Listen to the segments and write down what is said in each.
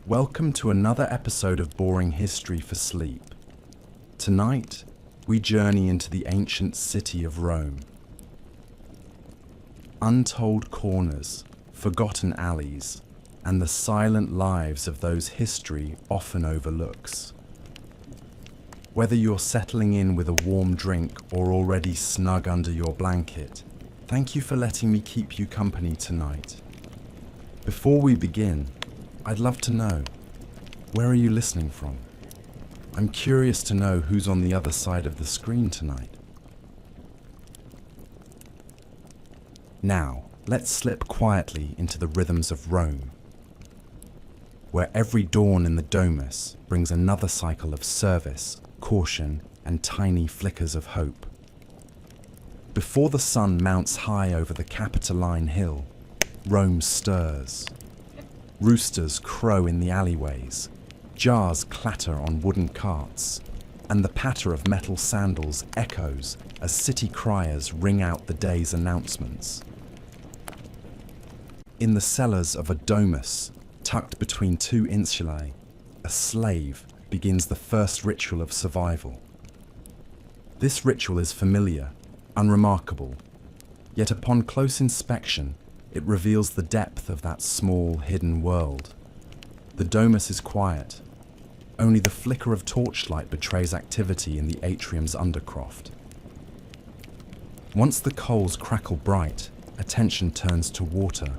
Welcome to another episode of Boring History for Sleep. Tonight, we journey into the ancient city of Rome. Untold corners, forgotten alleys, and the silent lives of those history often overlooks. Whether you're settling in with a warm drink or already snug under your blanket, thank you for letting me keep you company tonight. Before we begin, I'd love to know, where are you listening from? I'm curious to know who's on the other side of the screen tonight. Now, let's slip quietly into the rhythms of Rome, where every dawn in the Domus brings another cycle of service, caution, and tiny flickers of hope. Before the sun mounts high over the Capitoline Hill, Rome stirs. Roosters crow in the alleyways, jars clatter on wooden carts, and the patter of metal sandals echoes as city criers ring out the day's announcements. In the cellars of a domus, tucked between two insulae, a slave begins the first ritual of survival. This ritual is familiar, unremarkable, yet upon close inspection, it reveals the depth of that small, hidden world. The domus is quiet. Only the flicker of torchlight betrays activity in the atrium's undercroft. Once the coals crackle bright, attention turns to water.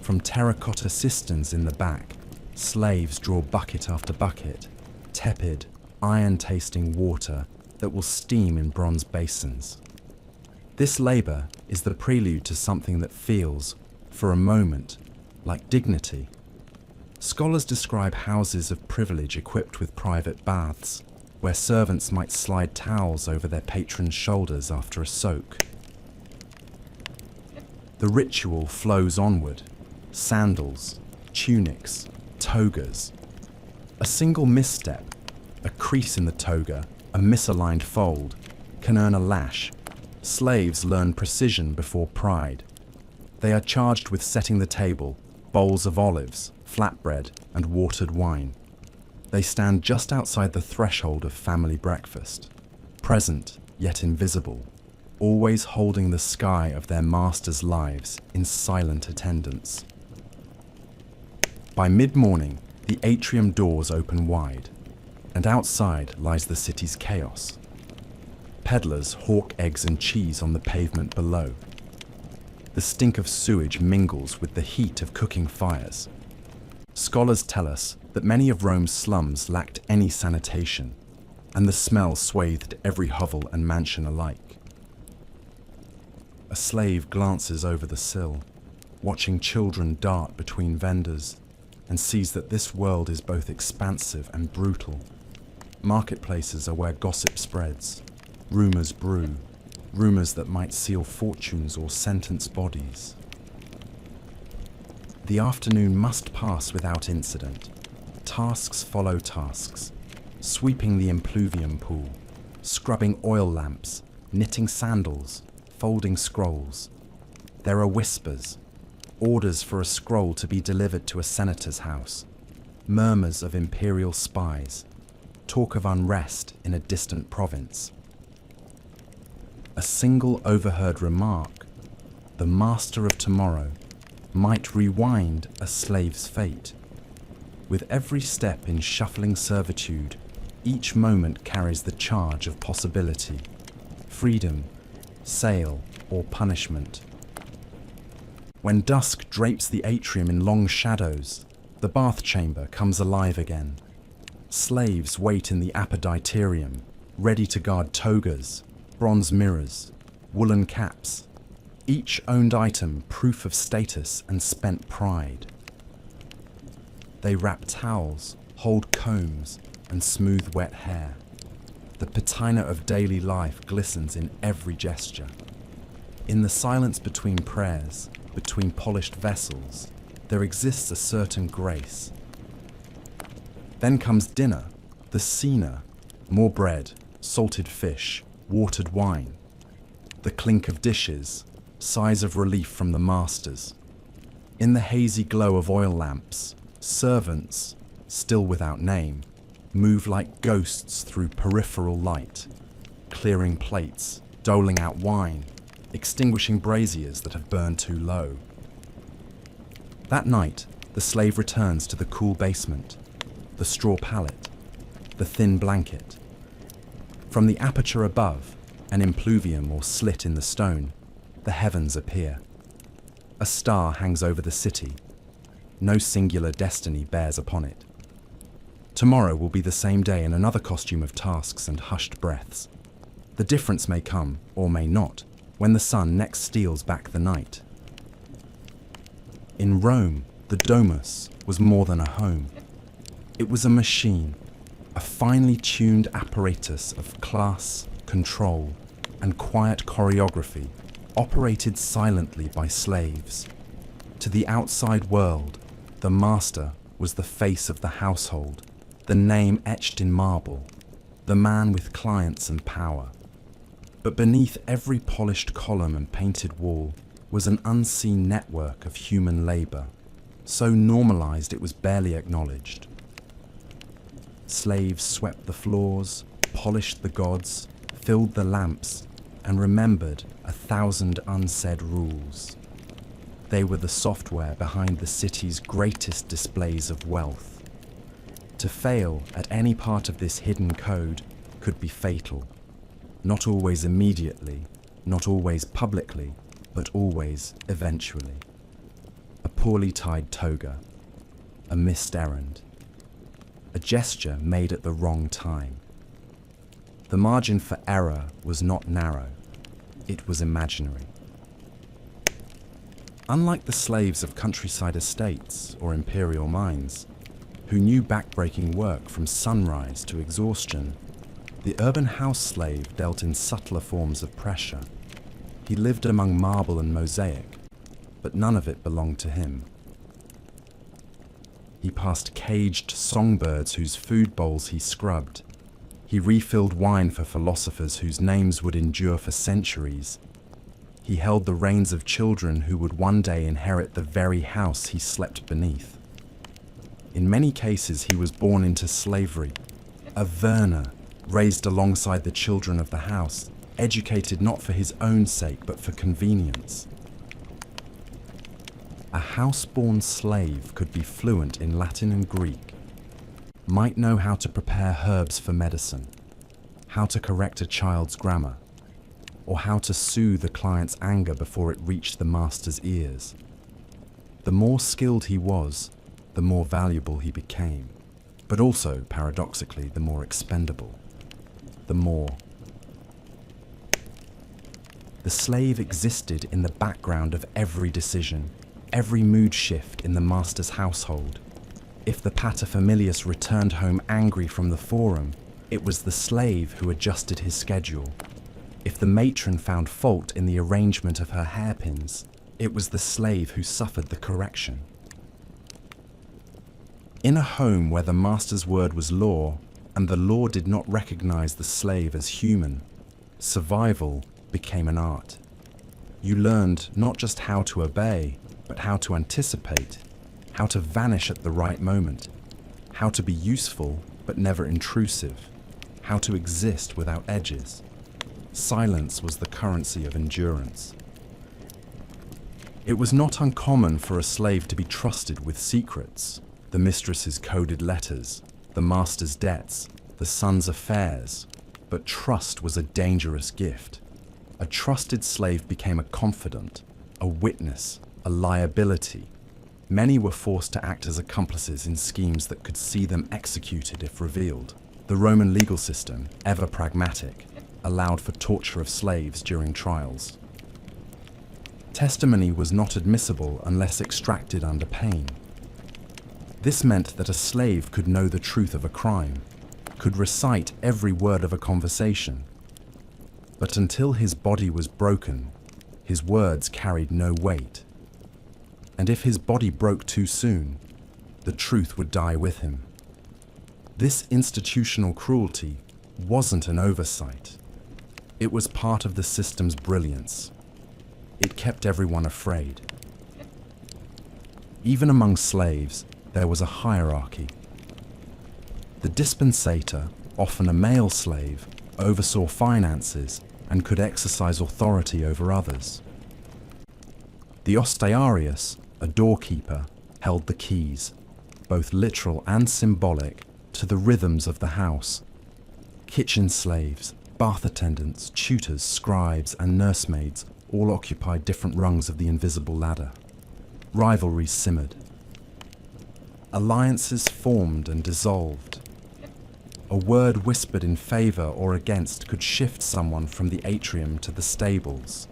From terracotta cisterns in the back, slaves draw bucket after bucket, tepid, iron-tasting water that will steam in bronze basins. This labour is the prelude to something that feels, for a moment, like dignity. Scholars describe houses of privilege equipped with private baths, where servants might slide towels over their patrons' shoulders after a soak. The ritual flows onward. Sandals, tunics, togas. A single misstep, a crease in the toga, a misaligned fold, can earn a lash. Slaves learn precision before pride. They are charged with setting the table, bowls of olives, flatbread, and watered wine. They stand just outside the threshold of family breakfast, present yet invisible, always holding the sky of their masters' lives in silent attendance. By mid-morning, the atrium doors open wide, and outside lies the city's chaos. Peddlers hawk eggs and cheese on the pavement below. The stink of sewage mingles with the heat of cooking fires. Scholars tell us that many of Rome's slums lacked any sanitation, and the smell swathed every hovel and mansion alike. A slave glances over the sill, watching children dart between vendors, and sees that this world is both expansive and brutal. Marketplaces are where gossip spreads. Rumours brew, rumours that might seal fortunes or sentence bodies. The afternoon must pass without incident. Tasks follow tasks, sweeping the impluvium pool, scrubbing oil lamps, knitting sandals, folding scrolls. There are whispers, orders for a scroll to be delivered to a senator's house, murmurs of imperial spies, talk of unrest in a distant province. A single overheard remark, the master of tomorrow, might rewind a slave's fate. With every step in shuffling servitude, each moment carries the charge of possibility, freedom, sale, or punishment. When dusk drapes the atrium in long shadows, the bath chamber comes alive again. Slaves wait in the apoditerium, ready to guard togas, bronze mirrors, woolen caps, each owned item proof of status and spent pride. They wrap towels, hold combs, and smooth wet hair. The patina of daily life glistens in every gesture. In the silence between prayers, between polished vessels, there exists a certain grace. Then comes dinner, the cena, more bread, salted fish, watered wine, the clink of dishes, sighs of relief from the masters. In the hazy glow of oil lamps, Servants, still without name, move like ghosts through peripheral light, clearing plates, doling out wine, extinguishing braziers that have burned too low. That night, the slave returns to the cool basement, the straw pallet, the thin blanket. From the aperture above, an impluvium or slit in the stone, the heavens appear. A star hangs over the city. No singular destiny bears upon it. Tomorrow will be the same day in another costume of tasks and hushed breaths. The difference may come, or may not, when the sun next steals back the night. In Rome, the domus was more than a home. It was a machine, a finely tuned apparatus of class, control, and quiet choreography, operated silently by slaves. To the outside world, the master was the face of the household, the name etched in marble, the man with clients and power. But beneath every polished column and painted wall was an unseen network of human labor, so normalized it was barely acknowledged. Slaves swept the floors, polished the gods, filled the lamps, and remembered 1,000 unsaid rules. They were the software behind the city's greatest displays of wealth. To fail at any part of this hidden code could be fatal. Not always immediately, not always publicly, but always eventually. A poorly tied toga, a missed errand, a gesture made at the wrong time. The margin for error was not narrow, it was imaginary. Unlike the slaves of countryside estates or imperial mines, who knew backbreaking work from sunrise to exhaustion, the urban house slave dealt in subtler forms of pressure. He lived among marble and mosaic, but none of it belonged to him. He passed caged songbirds whose food bowls he scrubbed. He refilled wine for philosophers whose names would endure for centuries. He held the reins of children who would one day inherit the very house he slept beneath. In many cases, he was born into slavery, a Werner, raised alongside the children of the house, educated not for his own sake but for convenience. A house-born slave could be fluent in Latin and Greek, might know how to prepare herbs for medicine, how to correct a child's grammar, or how to soothe a client's anger before it reached the master's ears. The more skilled he was, the more valuable he became, but also, paradoxically, the more expendable. The slave existed in the background of every decision, every mood shift in the master's household. If the paterfamilias returned home angry from the forum, it was the slave who adjusted his schedule. If the matron found fault in the arrangement of her hairpins, it was the slave who suffered the correction. In a home where the master's word was law, and the law did not recognize the slave as human, survival became an art. You learned not just how to obey, but how to anticipate, how to vanish at the right moment, how to be useful but never intrusive, how to exist without edges. Silence was the currency of endurance. It was not uncommon for a slave to be trusted with secrets, the mistress's coded letters, the master's debts, the son's affairs, but trust was a dangerous gift. A trusted slave became a confidant, a witness, a liability. Many were forced to act as accomplices in schemes that could see them executed if revealed. The Roman legal system, ever pragmatic, allowed for torture of slaves during trials. Testimony was not admissible unless extracted under pain. This meant that a slave could know the truth of a crime, could recite every word of a conversation. But until his body was broken, his words carried no weight. And if his body broke too soon, the truth would die with him. This institutional cruelty wasn't an oversight. It was part of the system's brilliance. It kept everyone afraid. Even among slaves, there was a hierarchy. The dispensator, often a male slave, oversaw finances and could exercise authority over others. The ostiarius, a doorkeeper, held the keys, both literal and symbolic, to the rhythms of the house. Kitchen slaves, bath attendants, tutors, scribes, and nursemaids all occupied different rungs of the invisible ladder. Rivalries simmered. Alliances formed and dissolved. A word whispered in favour or against could shift someone from the atrium to the stables,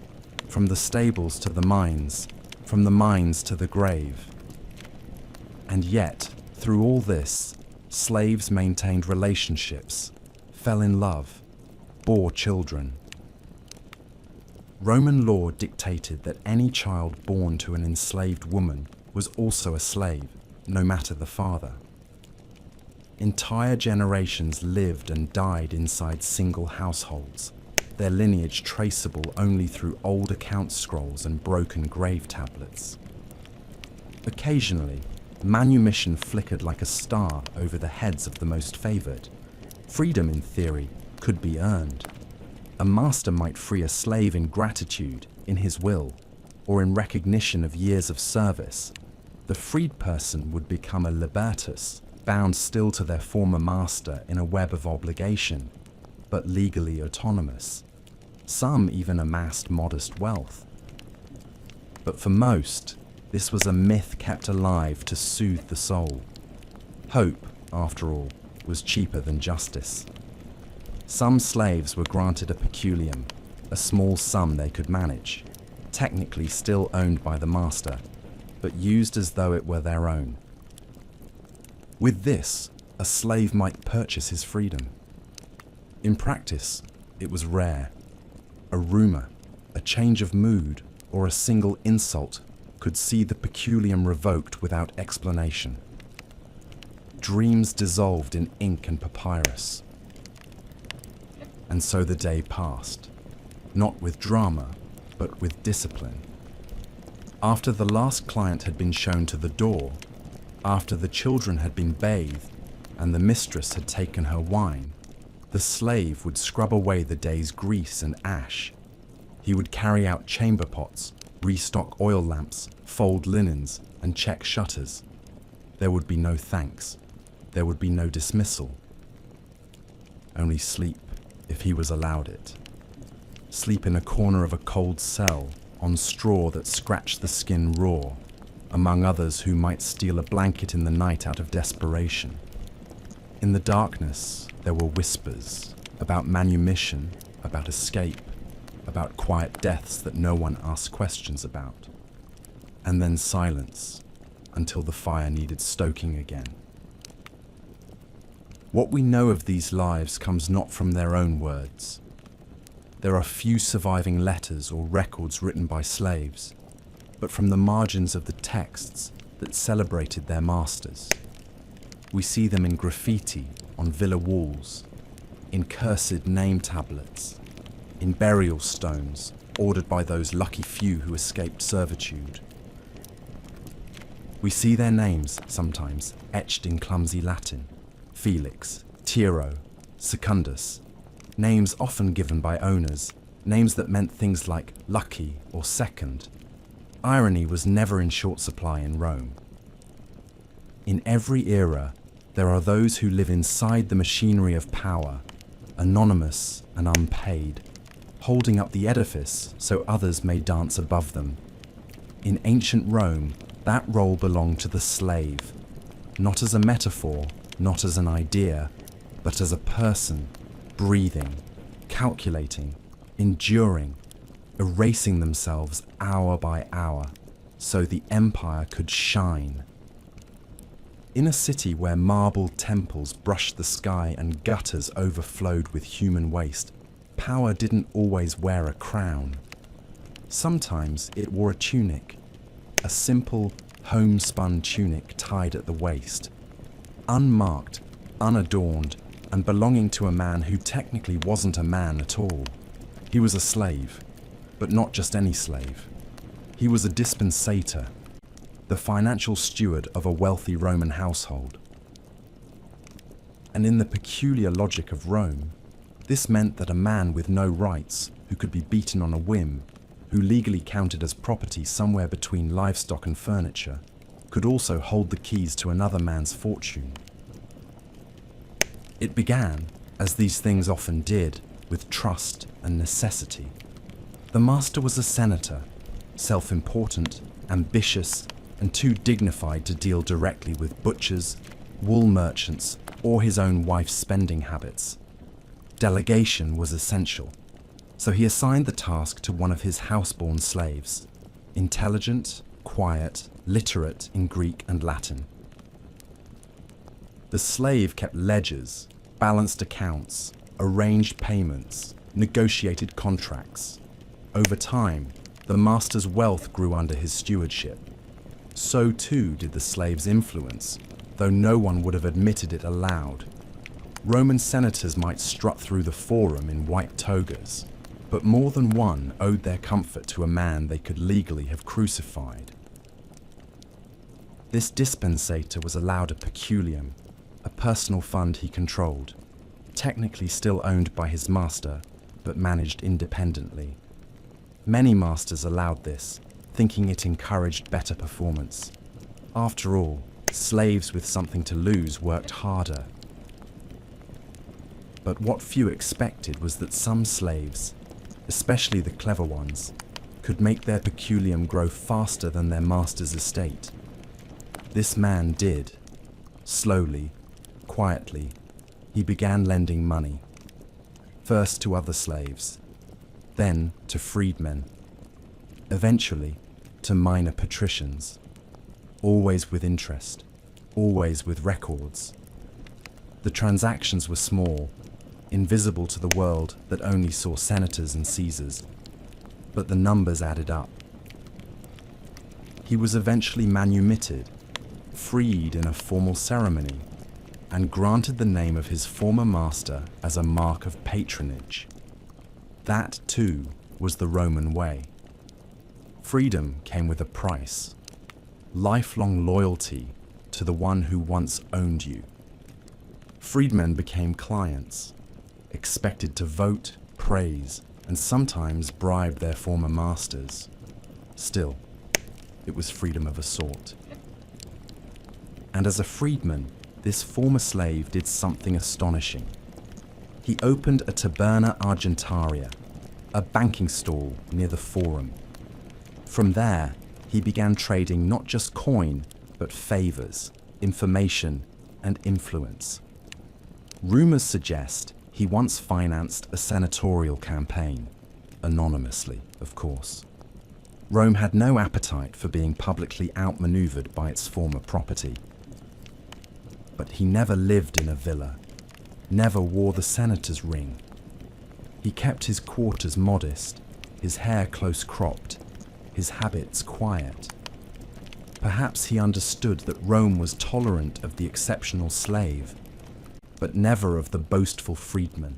from the stables to the mines, from the mines to the grave. And yet, through all this, slaves maintained relationships, fell in love, bore children. Roman law dictated that any child born to an enslaved woman was also a slave, no matter the father. Entire generations lived and died inside single households, their lineage traceable only through old account scrolls and broken grave tablets. Occasionally, manumission flickered like a star over the heads of the most favoured. Freedom, in theory, could be earned. A master might free a slave in gratitude, in his will, or in recognition of years of service. The freed person would become a libertus, bound still to their former master in a web of obligation, but legally autonomous. Some even amassed modest wealth. But for most, this was a myth kept alive to soothe the soul. Hope, after all, was cheaper than justice. Some slaves were granted a peculium, a small sum they could manage, technically still owned by the master, but used as though it were their own. With this, a slave might purchase his freedom. In practice, it was rare. A rumour, a change of mood, or a single insult could see the peculium revoked without explanation. Dreams dissolved in ink and papyrus. And so the day passed, not with drama, but with discipline. After the last client had been shown to the door, after the children had been bathed, and the mistress had taken her wine, the slave would scrub away the day's grease and ash. He would carry out chamber pots, restock oil lamps, fold linens, and check shutters. There would be no thanks. There would be no dismissal. Only sleep, if he was allowed it. Sleep in a corner of a cold cell, on straw that scratched the skin raw, among others who might steal a blanket in the night out of desperation. In the darkness, there were whispers about manumission, about escape, about quiet deaths that no one asked questions about. And then silence, until the fire needed stoking again. What we know of these lives comes not from their own words. There are few surviving letters or records written by slaves, but from the margins of the texts that celebrated their masters. We see them in graffiti on villa walls, in cursed name tablets, in burial stones ordered by those lucky few who escaped servitude. We see their names, sometimes, etched in clumsy Latin: Felix, Tiro, Secundus, names often given by owners, names that meant things like lucky or second. Irony was never in short supply in Rome. In every era, there are those who live inside the machinery of power, anonymous and unpaid, holding up the edifice so others may dance above them. In ancient Rome, that role belonged to the slave, not as a metaphor, not as an idea, but as a person, breathing, calculating, enduring, erasing themselves hour by hour, so the empire could shine. In a city where marble temples brushed the sky and gutters overflowed with human waste, power didn't always wear a crown. Sometimes it wore a tunic, a simple, homespun tunic tied at the waist, unmarked, unadorned, and belonging to a man who technically wasn't a man at all. He was a slave, but not just any slave. He was a dispensator, the financial steward of a wealthy Roman household. And in the peculiar logic of Rome, this meant that a man with no rights, who could be beaten on a whim, who legally counted as property somewhere between livestock and furniture, could also hold the keys to another man's fortune. It began, as these things often did, with trust and necessity. The master was a senator, self-important, ambitious, and too dignified to deal directly with butchers, wool merchants, or his own wife's spending habits. Delegation was essential, so he assigned the task to one of his houseborn slaves, intelligent, quiet, literate in Greek and Latin. The slave kept ledgers, balanced accounts, arranged payments, negotiated contracts. Over time, the master's wealth grew under his stewardship. So too did the slave's influence, though no one would have admitted it aloud. Roman senators might strut through the forum in white togas, but more than one owed their comfort to a man they could legally have crucified. This dispensator was allowed a peculium, a personal fund he controlled, technically still owned by his master, but managed independently. Many masters allowed this, thinking it encouraged better performance. After all, slaves with something to lose worked harder. But what few expected was that some slaves, especially the clever ones, could make their peculium grow faster than their master's estate. This man did. Slowly, quietly, he began lending money, first to other slaves, then to freedmen, eventually to minor patricians, always with interest, always with records. The transactions were small, invisible to the world that only saw senators and Caesars, but the numbers added up. He was eventually manumitted, freed in a formal ceremony, and granted the name of his former master as a mark of patronage. That, too, was the Roman way. Freedom came with a price, lifelong loyalty to the one who once owned you. Freedmen became clients, expected to vote, praise, and sometimes bribe their former masters. Still, it was freedom of a sort. And as a freedman, this former slave did something astonishing. He opened a taberna argentaria, a banking stall near the Forum. From there, he began trading not just coin, but favors, information, and influence. Rumors suggest he once financed a senatorial campaign, anonymously, of course. Rome had no appetite for being publicly outmaneuvered by its former property. But he never lived in a villa, never wore the senator's ring. He kept his quarters modest, his hair close cropped, his habits quiet. Perhaps he understood that Rome was tolerant of the exceptional slave, but never of the boastful freedman.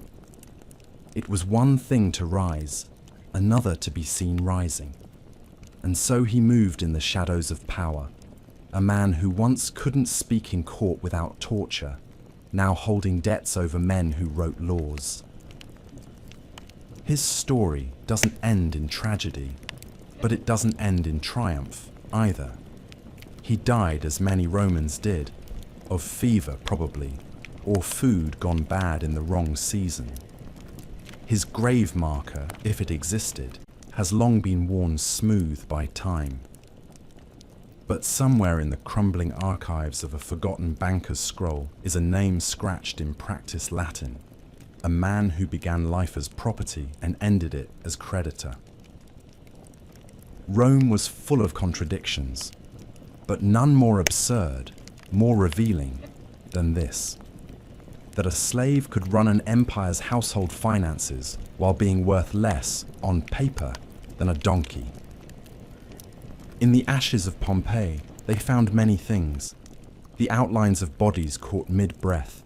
It was one thing to rise, another to be seen rising. And so he moved in the shadows of power, a man who once couldn't speak in court without torture, now holding debts over men who wrote laws. His story doesn't end in tragedy, but it doesn't end in triumph either. He died, as many Romans did, of fever probably, or food gone bad in the wrong season. His grave marker, if it existed, has long been worn smooth by time. But somewhere in the crumbling archives of a forgotten banker's scroll is a name scratched in practiced Latin, a man who began life as property and ended it as creditor. Rome was full of contradictions, but none more absurd, more revealing than this: that a slave could run an empire's household finances while being worth less on paper than a donkey. In the ashes of Pompeii, they found many things: the outlines of bodies caught mid-breath,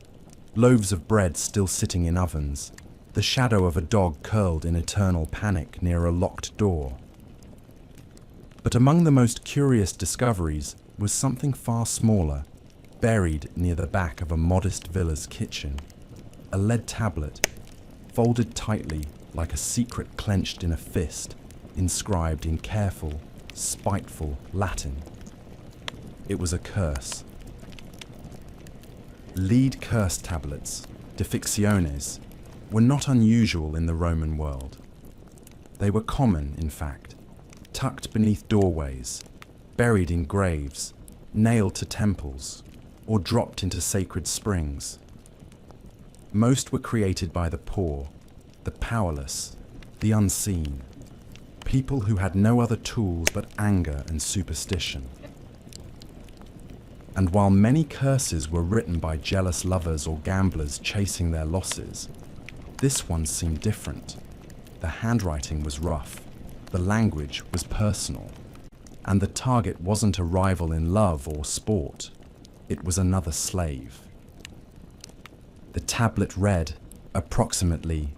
loaves of bread still sitting in ovens, the shadow of a dog curled in eternal panic near a locked door. But among the most curious discoveries was something far smaller, buried near the back of a modest villa's kitchen. A lead tablet, folded tightly like a secret clenched in a fist, inscribed in careful, spiteful Latin. It was a curse. Lead curse tablets, deficciones, were not unusual in the Roman world. They were common, in fact, tucked beneath doorways, buried in graves, nailed to temples, or dropped into sacred springs. Most were created by the poor, the powerless, the unseen, people who had no other tools but anger and superstition. And while many curses were written by jealous lovers or gamblers chasing their losses, this one seemed different. The handwriting was rough, the language was personal, and the target wasn't a rival in love or sport, it was another slave. The tablet read, approximately,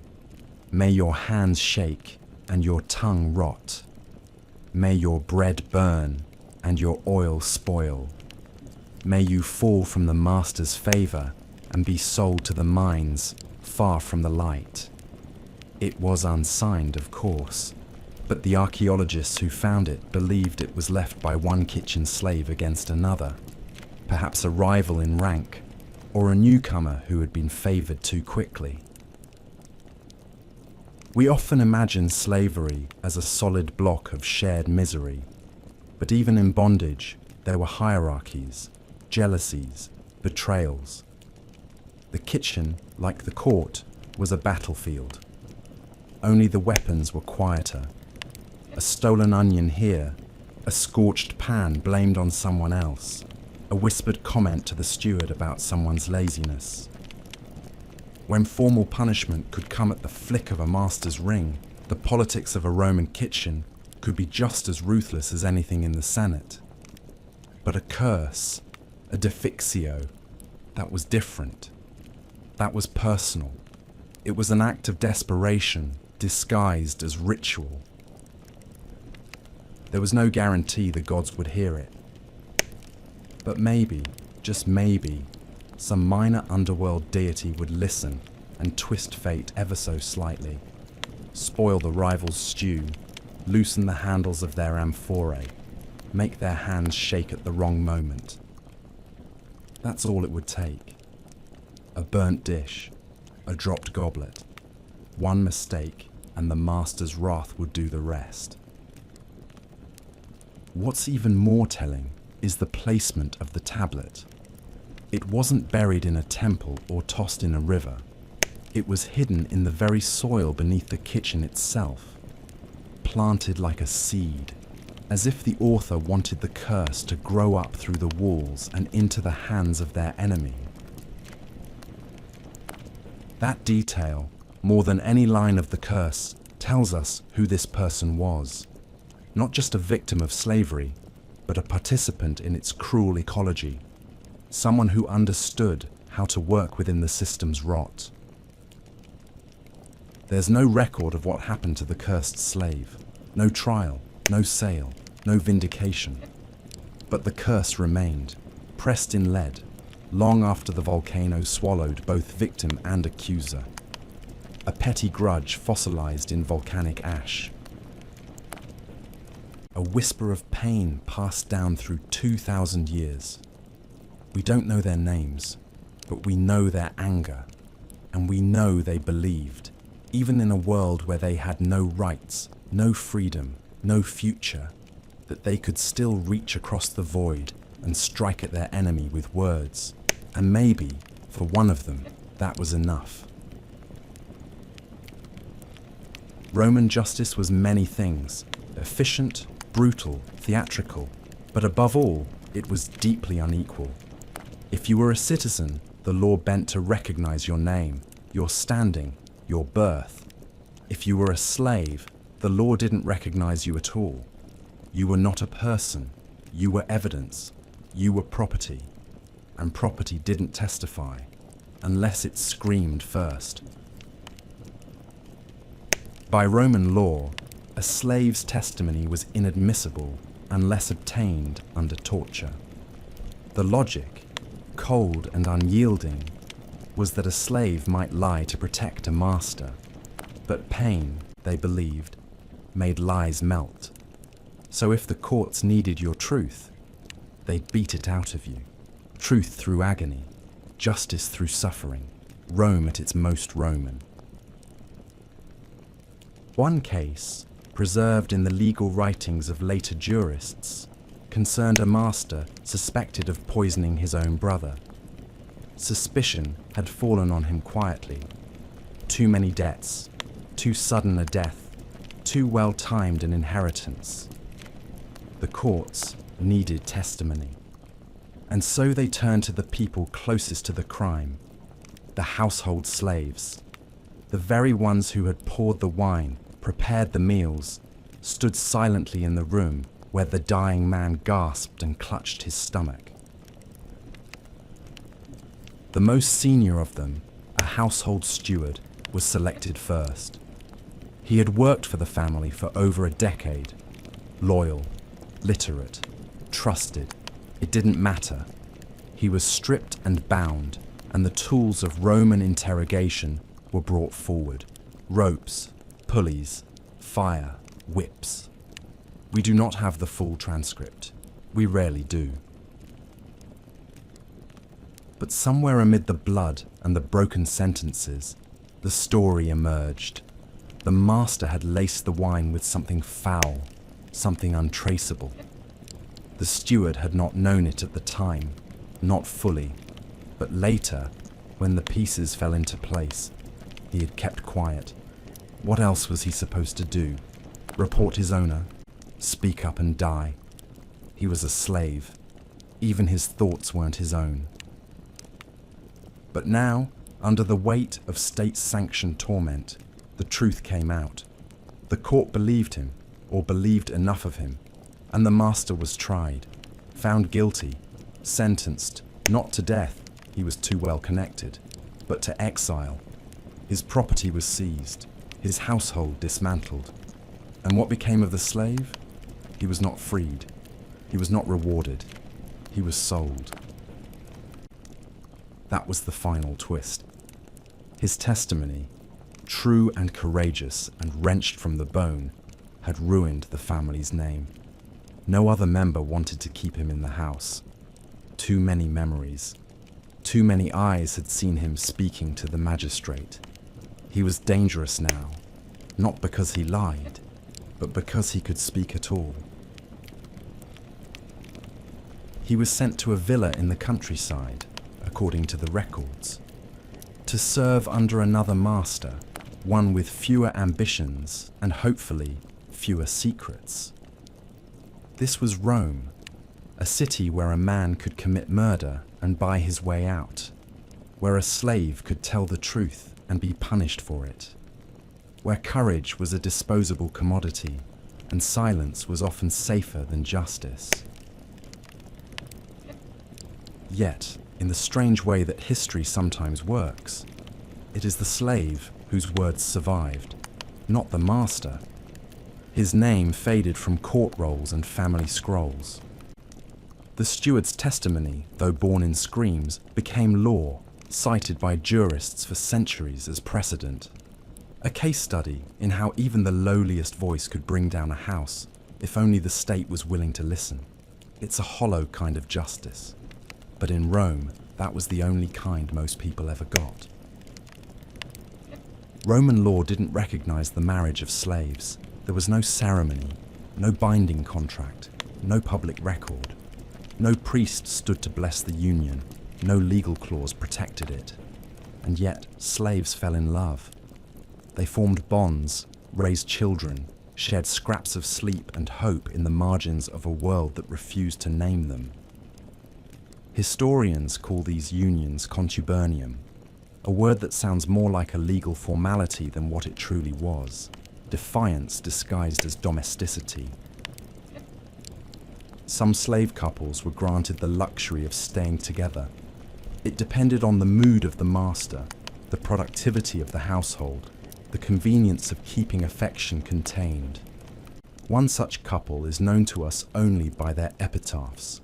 "May your hands shake and your tongue rot. May your bread burn and your oil spoil. May you fall from the master's favor and be sold to the mines, far from the light." It was unsigned, of course, but the archaeologists who found it believed it was left by one kitchen slave against another, perhaps a rival in rank, or a newcomer who had been favored too quickly. We often imagine slavery as a solid block of shared misery, but even in bondage, there were hierarchies, jealousies, betrayals. The kitchen, like the court, was a battlefield. Only the weapons were quieter. A stolen onion here, a scorched pan blamed on someone else, a whispered comment to the steward about someone's laziness. When formal punishment could come at the flick of a master's ring, the politics of a Roman kitchen could be just as ruthless as anything in the Senate. But a curse, a defixio, that was different. That was personal. It was an act of desperation, disguised as ritual. There was no guarantee the gods would hear it. But maybe, just maybe, some minor underworld deity would listen and twist fate ever so slightly, spoil the rival's stew, loosen the handles of their amphorae, make their hands shake at the wrong moment. That's all it would take. A burnt dish, a dropped goblet, one mistake, and the master's wrath would do the rest. What's even more telling is the placement of the tablet. It wasn't buried in a temple or tossed in a river. It was hidden in the very soil beneath the kitchen itself, planted like a seed, as if the author wanted the curse to grow up through the walls and into the hands of their enemy. That detail, more than any line of the curse, tells us who this person was. Not just a victim of slavery, but a participant in its cruel ecology. Someone who understood how to work within the system's rot. There's no record of what happened to the cursed slave. No trial, no sale, no vindication. But the curse remained, pressed in lead, long after the volcano swallowed both victim and accuser. A petty grudge fossilized in volcanic ash. A whisper of pain passed down through 2,000 years. We don't know their names, but we know their anger, and we know they believed, even in a world where they had no rights, no freedom, no future, that they could still reach across the void and strike at their enemy with words. And maybe, for one of them, that was enough. Roman justice was many things: efficient, brutal, theatrical, but above all, it was deeply unequal. If you were a citizen, the law bent to recognize your name, your standing, your birth. If you were a slave, the law didn't recognize you at all. You were not a person, you were evidence, you were property, and property didn't testify, unless it screamed first. By Roman law, a slave's testimony was inadmissible unless obtained under torture. The logic, cold and unyielding, was that a slave might lie to protect a master, but pain, they believed, made lies melt. So if the courts needed your truth, they'd beat it out of you. Truth through agony, justice through suffering, Rome at its most Roman. One case, preserved in the legal writings of later jurists, concerned a master suspected of poisoning his own brother. Suspicion had fallen on him quietly. Too many debts, too sudden a death, too well-timed an inheritance. The courts needed testimony. And so they turned to the people closest to the crime, the household slaves, the very ones who had poured the wine, prepared the meals, stood silently in the room where the dying man gasped and clutched his stomach. The most senior of them, a household steward, was selected first. He had worked for the family for over a decade. Loyal, literate, trusted. It didn't matter. He was stripped and bound, and the tools of Roman interrogation were brought forward. Ropes, pulleys, fire, whips. We do not have the full transcript. We rarely do. But somewhere amid the blood and the broken sentences, the story emerged. The master had laced the wine with something foul, something untraceable. The steward had not known it at the time, not fully, but later, when the pieces fell into place, he had kept quiet. What else was he supposed to do? Report his owner? Speak up and die? He was a slave. Even his thoughts weren't his own. But now, under the weight of state-sanctioned torment, the truth came out. The court believed him, or believed enough of him, and the master was tried, found guilty, sentenced, not to death, he was too well connected, but to exile. His property was seized, his household dismantled. And what became of the slave? He was not freed. He was not rewarded. He was sold. That was the final twist. His testimony, true and courageous and wrenched from the bone, had ruined the family's name. No other member wanted to keep him in the house. Too many memories. Too many eyes had seen him speaking to the magistrate. He was dangerous now, not because he lied, but because he could speak at all. He was sent to a villa in the countryside, according to the records, to serve under another master, one with fewer ambitions and hopefully fewer secrets. This was Rome, a city where a man could commit murder and buy his way out, where a slave could tell the truth and be punished for it, where courage was a disposable commodity and silence was often safer than justice. Yet, in the strange way that history sometimes works, it is the slave whose words survived, not the master. His name faded from court rolls and family scrolls. The steward's testimony, though born in screams, became law, cited by jurists for centuries as precedent. A case study in how even the lowliest voice could bring down a house, if only the state was willing to listen. It's a hollow kind of justice. But in Rome, that was the only kind most people ever got. Roman law didn't recognize the marriage of slaves. There was no ceremony, no binding contract, no public record. No priest stood to bless the union, no legal clause protected it. And yet, slaves fell in love. They formed bonds, raised children, shared scraps of sleep and hope in the margins of a world that refused to name them. Historians call these unions contubernium, a word that sounds more like a legal formality than what it truly was, defiance disguised as domesticity. Some slave couples were granted the luxury of staying together. It depended on the mood of the master, the productivity of the household, the convenience of keeping affection contained. One such couple is known to us only by their epitaphs,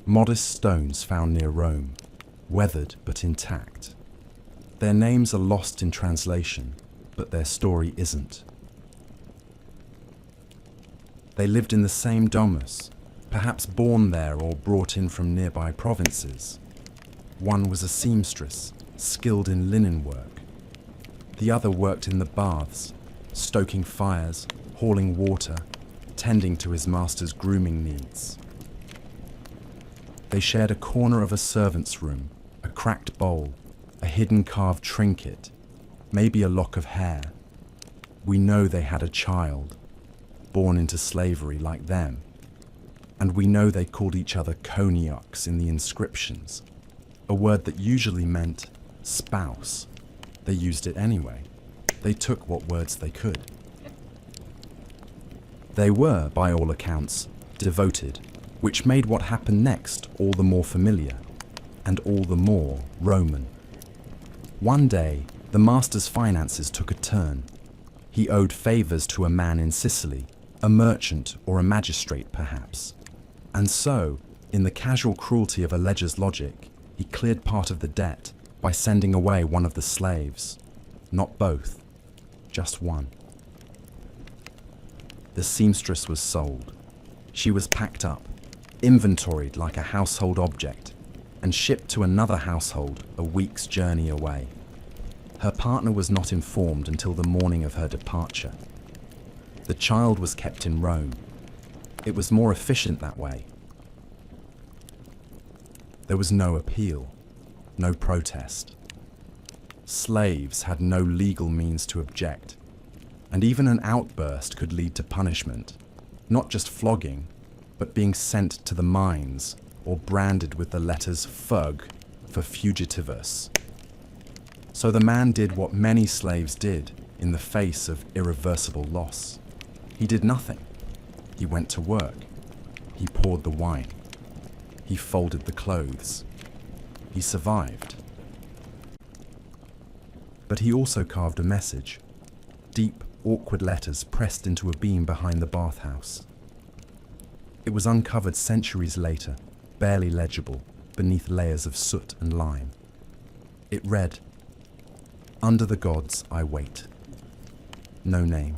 modest stones found near Rome, weathered but intact. Their names are lost in translation, but their story isn't. They lived in the same domus, perhaps born there or brought in from nearby provinces. One was a seamstress, skilled in linen work. The other worked in the baths, stoking fires, hauling water, tending to his master's grooming needs. They shared a corner of a servant's room, a cracked bowl, a hidden carved trinket, maybe a lock of hair. We know they had a child, born into slavery like them, and we know they called each other coniucks in the inscriptions, a word that usually meant spouse. They used it anyway. They took what words they could. They were, by all accounts, devoted, which made what happened next all the more familiar, and all the more Roman. One day, the master's finances took a turn. He owed favours to a man in Sicily, a merchant or a magistrate perhaps. And so, in the casual cruelty of a ledger's logic, he cleared part of the debt by sending away one of the slaves. Not both, just one. The seamstress was sold. She was packed up, inventoried like a household object, and shipped to another household a week's journey away. Her partner was not informed until the morning of her departure. The child was kept in Rome. It was more efficient that way. There was no appeal, no protest. Slaves had no legal means to object, and even an outburst could lead to punishment, not just flogging, but being sent to the mines or branded with the letters FUG for fugitivus. So the man did what many slaves did in the face of irreversible loss. He did nothing. He went to work. He poured the wine. He folded the clothes. He survived. But he also carved a message. Deep, awkward letters pressed into a beam behind the bathhouse. It was uncovered centuries later, barely legible, beneath layers of soot and lime. It read, "Under the gods I wait." No name,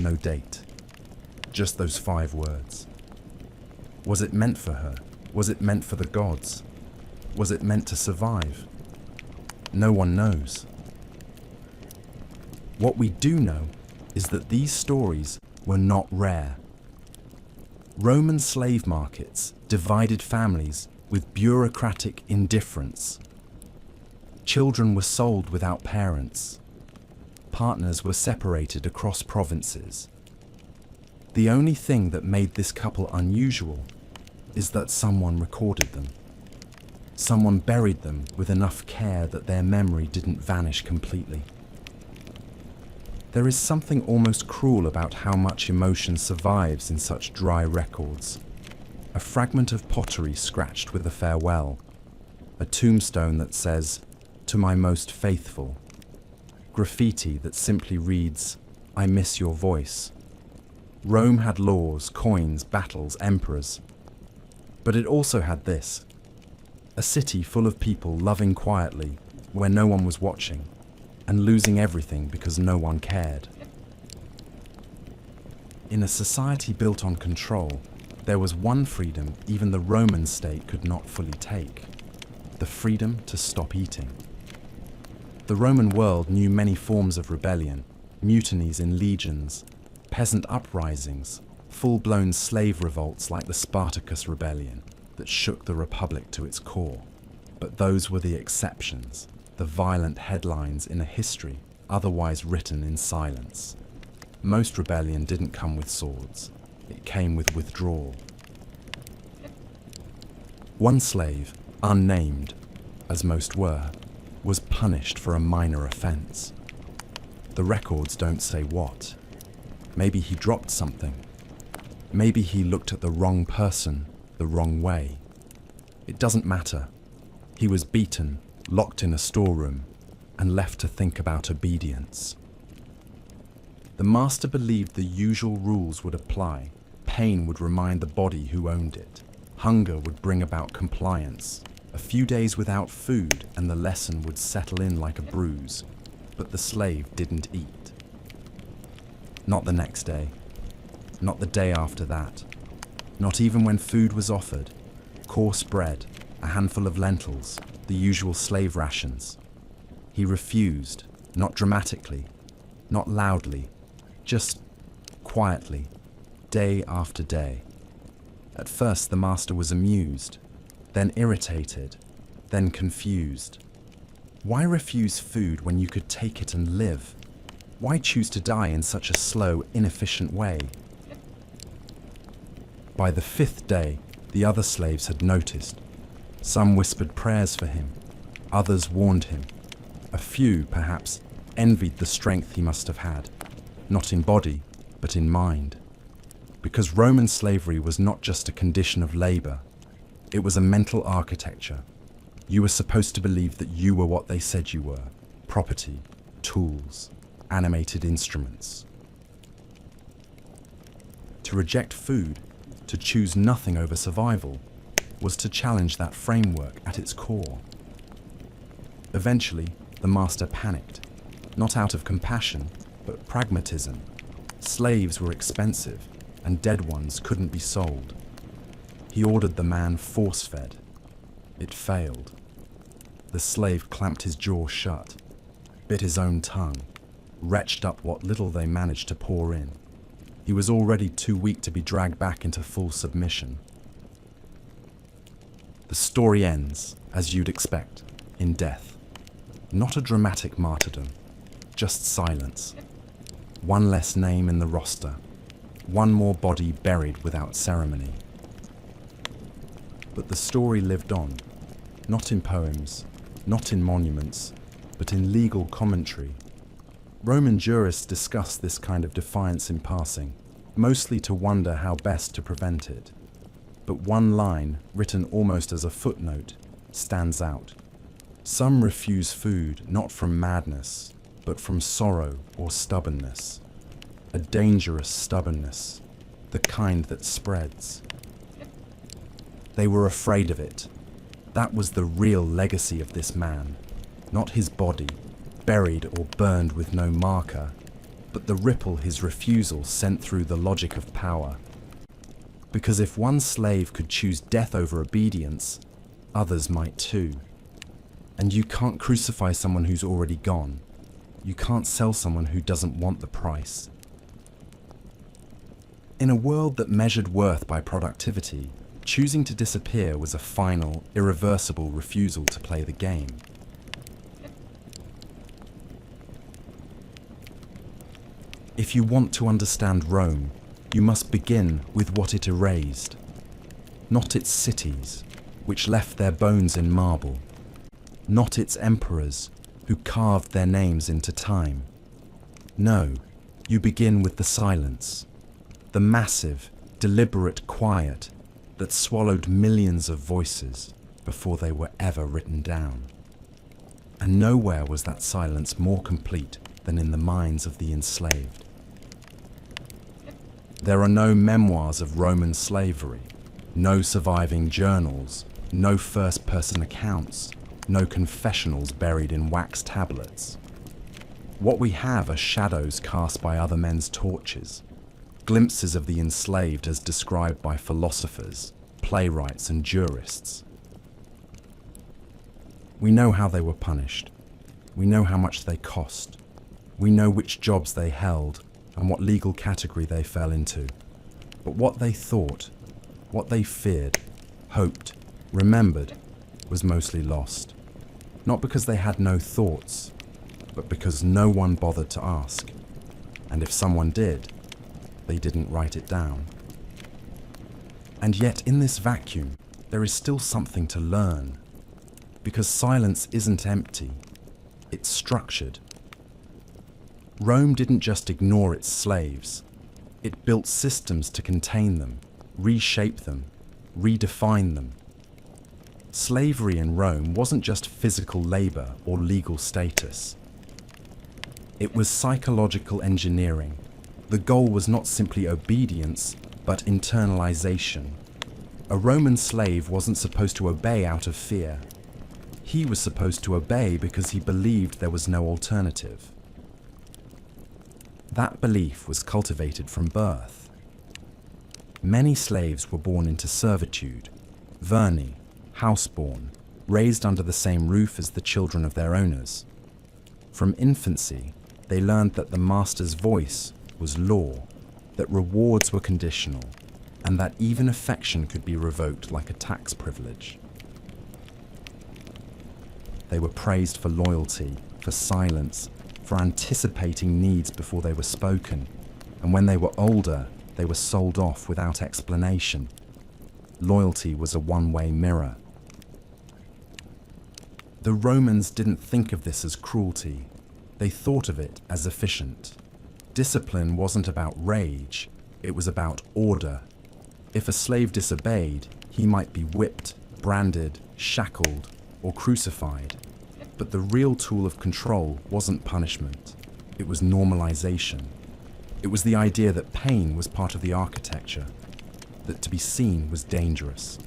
no date, just those 5 words. Was it meant for her? Was it meant for the gods? Was it meant to survive? No one knows. What we do know is that these stories were not rare. Roman slave markets divided families with bureaucratic indifference. Children were sold without parents. Partners were separated across provinces. The only thing that made this couple unusual is that someone recorded them. Someone buried them with enough care that their memory didn't vanish completely. There is something almost cruel about how much emotion survives in such dry records. A fragment of pottery scratched with a farewell. A tombstone that says, "To my most faithful." Graffiti that simply reads, "I miss your voice." Rome had laws, coins, battles, emperors. But it also had this. A city full of people loving quietly, where no one was watching, and losing everything because no one cared. In a society built on control, there was one freedom even the Roman state could not fully take: the freedom to stop eating. The Roman world knew many forms of rebellion, mutinies in legions, peasant uprisings, full-blown slave revolts like the Spartacus rebellion that shook the Republic to its core. But those were the exceptions, the violent headlines in a history otherwise written in silence. Most rebellion didn't come with swords. It came with withdrawal. One slave, unnamed, as most were, was punished for a minor offense. The records don't say what. Maybe he dropped something. Maybe he looked at the wrong person the wrong way. It doesn't matter. He was beaten, locked in a storeroom, and left to think about obedience. The master believed the usual rules would apply. Pain would remind the body who owned it. Hunger would bring about compliance. A few days without food and the lesson would settle in like a bruise. But the slave didn't eat. Not the next day. Not the day after that. Not even when food was offered. Coarse bread, a handful of lentils, the usual slave rations. He refused, not dramatically, not loudly, just quietly, day after day. At first the master was amused, then irritated, then confused. Why refuse food when you could take it and live? Why choose to die in such a slow, inefficient way? By the 5th day, the other slaves had noticed. Some whispered prayers for him, others warned him. A few, perhaps, envied the strength he must have had, not in body, but in mind. Because Roman slavery was not just a condition of labor, it was a mental architecture. You were supposed to believe that you were what they said you were: property, tools, animated instruments. To reject food, to choose nothing over survival, was to challenge that framework at its core. Eventually, the master panicked, not out of compassion, but pragmatism. Slaves were expensive, and dead ones couldn't be sold. He ordered the man force-fed. It failed. The slave clamped his jaw shut, bit his own tongue, retched up what little they managed to pour in. He was already too weak to be dragged back into full submission. The story ends, as you'd expect, in death. Not a dramatic martyrdom, just silence. One less name in the roster. One more body buried without ceremony. But the story lived on, not in poems, not in monuments, but in legal commentary. Roman jurists discussed this kind of defiance in passing, mostly to wonder how best to prevent it. But one line, written almost as a footnote, stands out. Some refuse food not from madness, but from sorrow or stubbornness. A dangerous stubbornness, the kind that spreads. They were afraid of it. That was the real legacy of this man, not his body, buried or burned with no marker, but the ripple his refusal sent through the logic of power. Because if one slave could choose death over obedience, others might too. And you can't crucify someone who's already gone. You can't sell someone who doesn't want the price. In a world that measured worth by productivity, choosing to disappear was a final, irreversible refusal to play the game. If you want to understand Rome, you must begin with what it erased. Not its cities, which left their bones in marble. Not its emperors, who carved their names into time. No, you begin with the silence. The massive, deliberate quiet that swallowed millions of voices before they were ever written down. And nowhere was that silence more complete than in the minds of the enslaved. There are no memoirs of Roman slavery, no surviving journals, no first-person accounts, no confessionals buried in wax tablets. What we have are shadows cast by other men's torches, glimpses of the enslaved as described by philosophers, playwrights, and jurists. We know how they were punished. We know how much they cost. We know which jobs they held and what legal category they fell into. But what they thought, what they feared, hoped, remembered, was mostly lost. Not because they had no thoughts, but because no one bothered to ask. And if someone did, they didn't write it down. And yet in this vacuum, there is still something to learn. Because silence isn't empty, it's structured. Rome didn't just ignore its slaves. It built systems to contain them, reshape them, redefine them. Slavery in Rome wasn't just physical labor or legal status. It was psychological engineering, The goal was not simply obedience, but internalization. A Roman slave wasn't supposed to obey out of fear. He was supposed to obey because he believed there was no alternative. That belief was cultivated from birth. Many slaves were born into servitude, verni, houseborn, raised under the same roof as the children of their owners. From infancy, they learned that the master's voice was law, that rewards were conditional, and that even affection could be revoked like a tax privilege. They were praised for loyalty, for silence, for anticipating needs before they were spoken, and when they were older, they were sold off without explanation. Loyalty was a one-way mirror. The Romans didn't think of this as cruelty. They thought of it as efficient. Discipline wasn't about rage, it was about order. If a slave disobeyed, he might be whipped, branded, shackled, or crucified. But the real tool of control wasn't punishment, it was normalization. It was the idea that pain was part of the architecture, that to be seen was dangerous,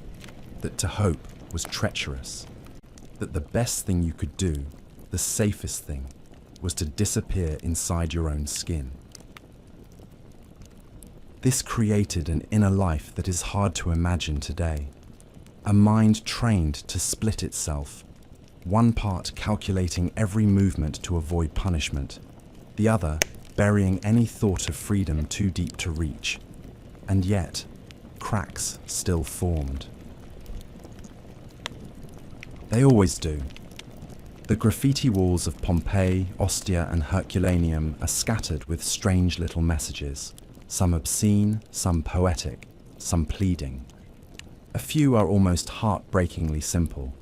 that to hope was treacherous, that the best thing you could do, the safest thing, was to disappear inside your own skin. This created an inner life that is hard to imagine today. A mind trained to split itself, one part calculating every movement to avoid punishment, the other burying any thought of freedom too deep to reach. And yet, cracks still formed. They always do. The graffiti walls of Pompeii, Ostia, and Herculaneum are scattered with strange little messages, some obscene, some poetic, some pleading. A few are almost heartbreakingly simple.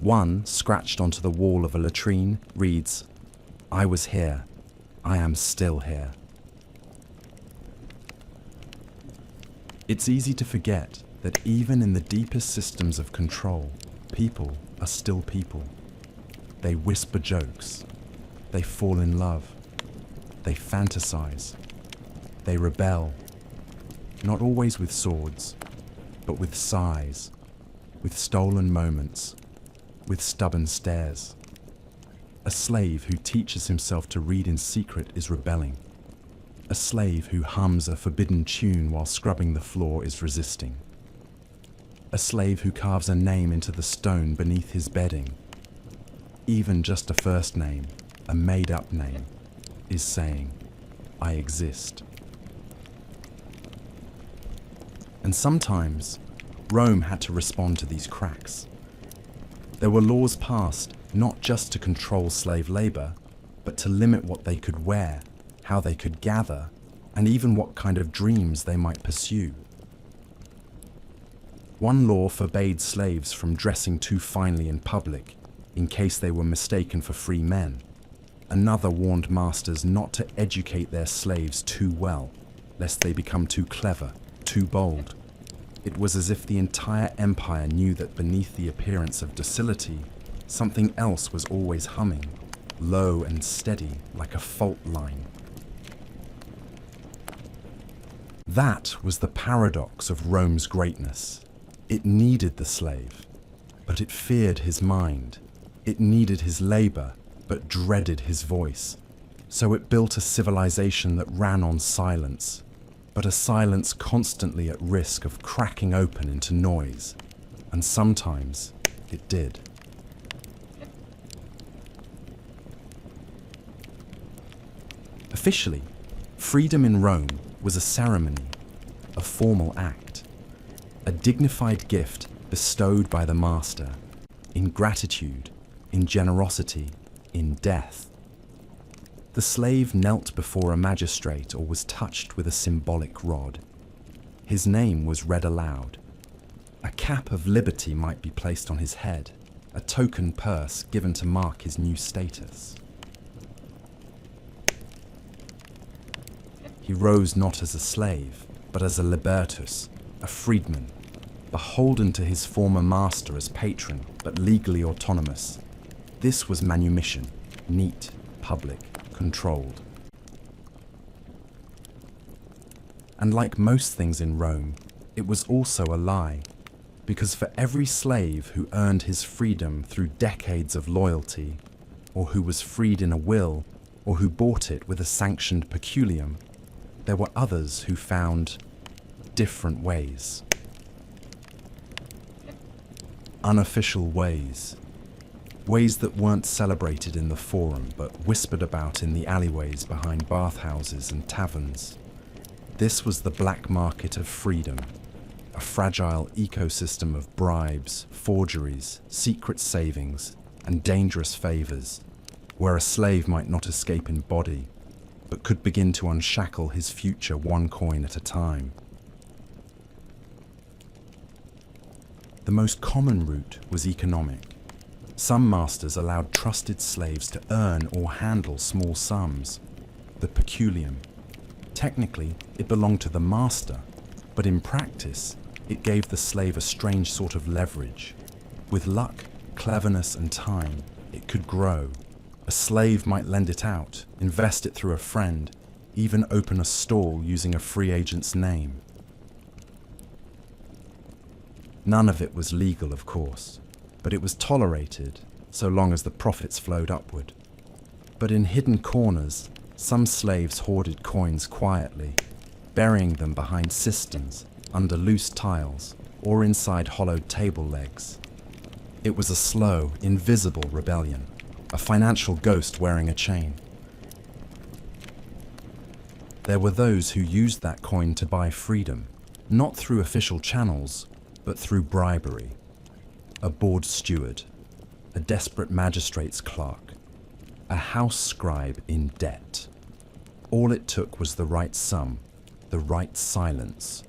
One, scratched onto the wall of a latrine, reads, "I was here. I am still here." It's easy to forget that even in the deepest systems of control, people are still people. They whisper jokes. They fall in love. They fantasize. They rebel. Not always with swords, but with sighs, with stolen moments, with stubborn stares. A slave who teaches himself to read in secret is rebelling. A slave who hums a forbidden tune while scrubbing the floor is resisting. A slave who carves a name into the stone beneath his bedding, even just a first name, a made-up name, is saying, "I exist." And sometimes, Rome had to respond to these cracks. There were laws passed not just to control slave labor, but to limit what they could wear, how they could gather, and even what kind of dreams they might pursue. One law forbade slaves from dressing too finely in public, in case they were mistaken for free men. Another warned masters not to educate their slaves too well, lest they become too clever, too bold. It was as if the entire empire knew that beneath the appearance of docility, something else was always humming, low and steady like a fault line. That was the paradox of Rome's greatness. It needed the slave, but it feared his mind. It needed his labor, but dreaded his voice. So it built a civilization that ran on silence, but a silence constantly at risk of cracking open into noise. And sometimes it did. Officially, freedom in Rome was a ceremony, a formal act, a dignified gift bestowed by the master, in gratitude, in generosity, in death. The slave knelt before a magistrate or was touched with a symbolic rod. His name was read aloud. A cap of liberty might be placed on his head, a token purse given to mark his new status. He rose not as a slave, but as a libertus, a freedman, beholden to his former master as patron, but legally autonomous. This was manumission, neat, public, controlled. And like most things in Rome, it was also a lie, because for every slave who earned his freedom through decades of loyalty, or who was freed in a will, or who bought it with a sanctioned peculium, there were others who found different ways. Unofficial ways. Ways that weren't celebrated in the forum, but whispered about in the alleyways behind bathhouses and taverns. This was the black market of freedom, a fragile ecosystem of bribes, forgeries, secret savings, and dangerous favors, where a slave might not escape in body, but could begin to unshackle his future one coin at a time. The most common route was economic. Some masters allowed trusted slaves to earn or handle small sums, the peculium. Technically, it belonged to the master, but in practice, it gave the slave a strange sort of leverage. With luck, cleverness, and time, it could grow. A slave might lend it out, invest it through a friend, even open a stall using a free agent's name. None of it was legal, of course, but it was tolerated so long as the profits flowed upward. But in hidden corners, some slaves hoarded coins quietly, burying them behind cisterns, under loose tiles, or inside hollowed table legs. It was a slow, invisible rebellion, a financial ghost wearing a chain. There were those who used that coin to buy freedom, not through official channels, but through bribery. A board steward, a desperate magistrate's clerk, a house scribe in debt. All it took was the right sum, the right silence.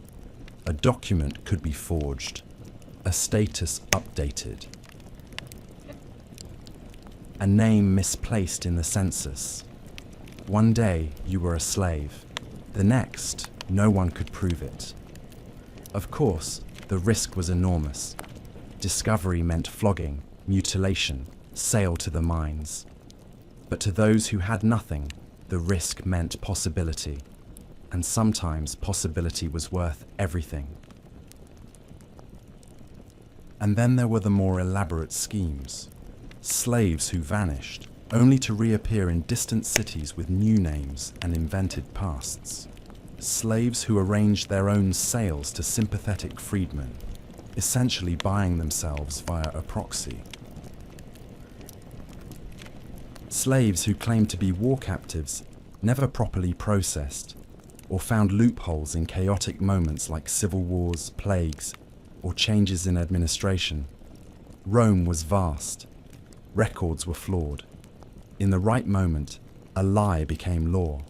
A document could be forged, a status updated, a name misplaced in the census. One day you were a slave, the next no one could prove it. Of course, the risk was enormous. Discovery meant flogging, mutilation, sale to the mines. But to those who had nothing, the risk meant possibility, and sometimes possibility was worth everything. And then there were the more elaborate schemes. Slaves who vanished, only to reappear in distant cities with new names and invented pasts. Slaves who arranged their own sales to sympathetic freedmen, essentially buying themselves via a proxy. Slaves who claimed to be war captives, never properly processed, or found loopholes in chaotic moments like civil wars, plagues, or changes in administration. Rome was vast. Records were flawed. In the right moment, a lie became law.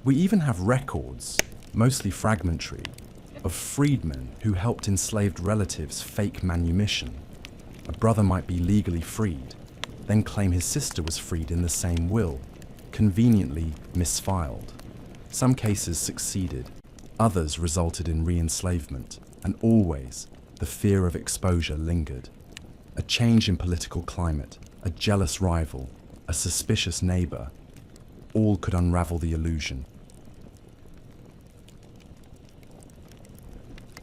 We even have records, mostly fragmentary, of freedmen who helped enslaved relatives fake manumission. A brother might be legally freed, then claim his sister was freed in the same will, conveniently misfiled. Some cases succeeded, others resulted in re-enslavement, and always the fear of exposure lingered. A change in political climate, a jealous rival, a suspicious neighbor, all could unravel the illusion.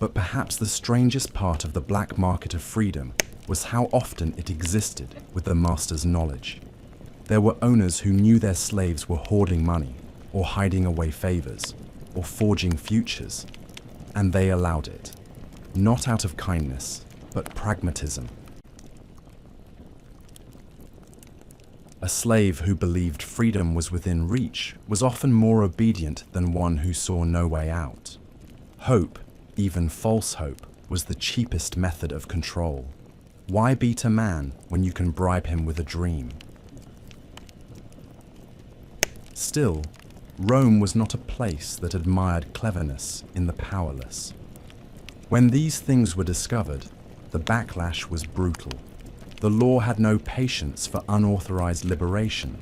But perhaps the strangest part of the black market of freedom was how often it existed with the master's knowledge. There were owners who knew their slaves were hoarding money, or hiding away favors, or forging futures, and they allowed it. Not out of kindness, but pragmatism. A slave who believed freedom was within reach was often more obedient than one who saw no way out. Hope, even false hope, was the cheapest method of control. Why beat a man when you can bribe him with a dream? Still, Rome was not a place that admired cleverness in the powerless. When these things were discovered, the backlash was brutal. The law had no patience for unauthorized liberation.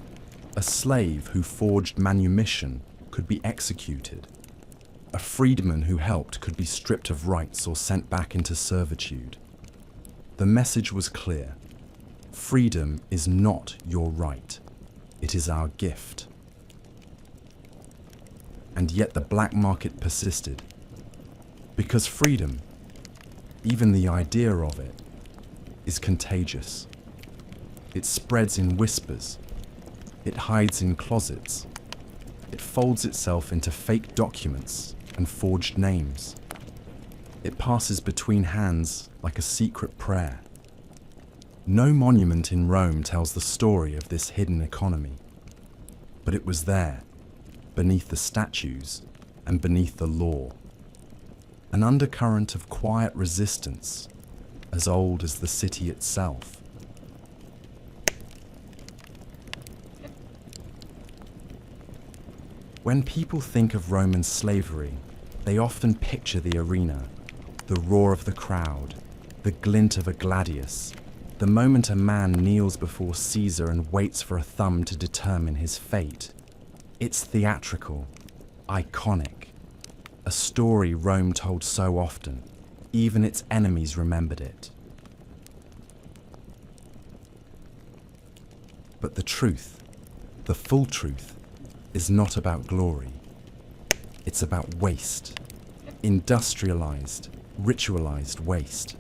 A slave who forged manumission could be executed. A freedman who helped could be stripped of rights or sent back into servitude. The message was clear. Freedom is not your right. It is our gift. And yet the black market persisted. Because freedom, even the idea of it, is contagious. It spreads in whispers. It hides in closets. It folds itself into fake documents and forged names. It passes between hands like a secret prayer. No monument in Rome tells the story of this hidden economy. But it was there, beneath the statues and beneath the law. An undercurrent of quiet resistance, as old as the city itself. When people think of Roman slavery, they often picture the arena, the roar of the crowd, the glint of a gladius, the moment a man kneels before Caesar and waits for a thumb to determine his fate. It's theatrical, iconic, a story Rome told so often, even its enemies remembered it. But the truth, the full truth, is not about glory. It's about waste. Industrialized, ritualized waste.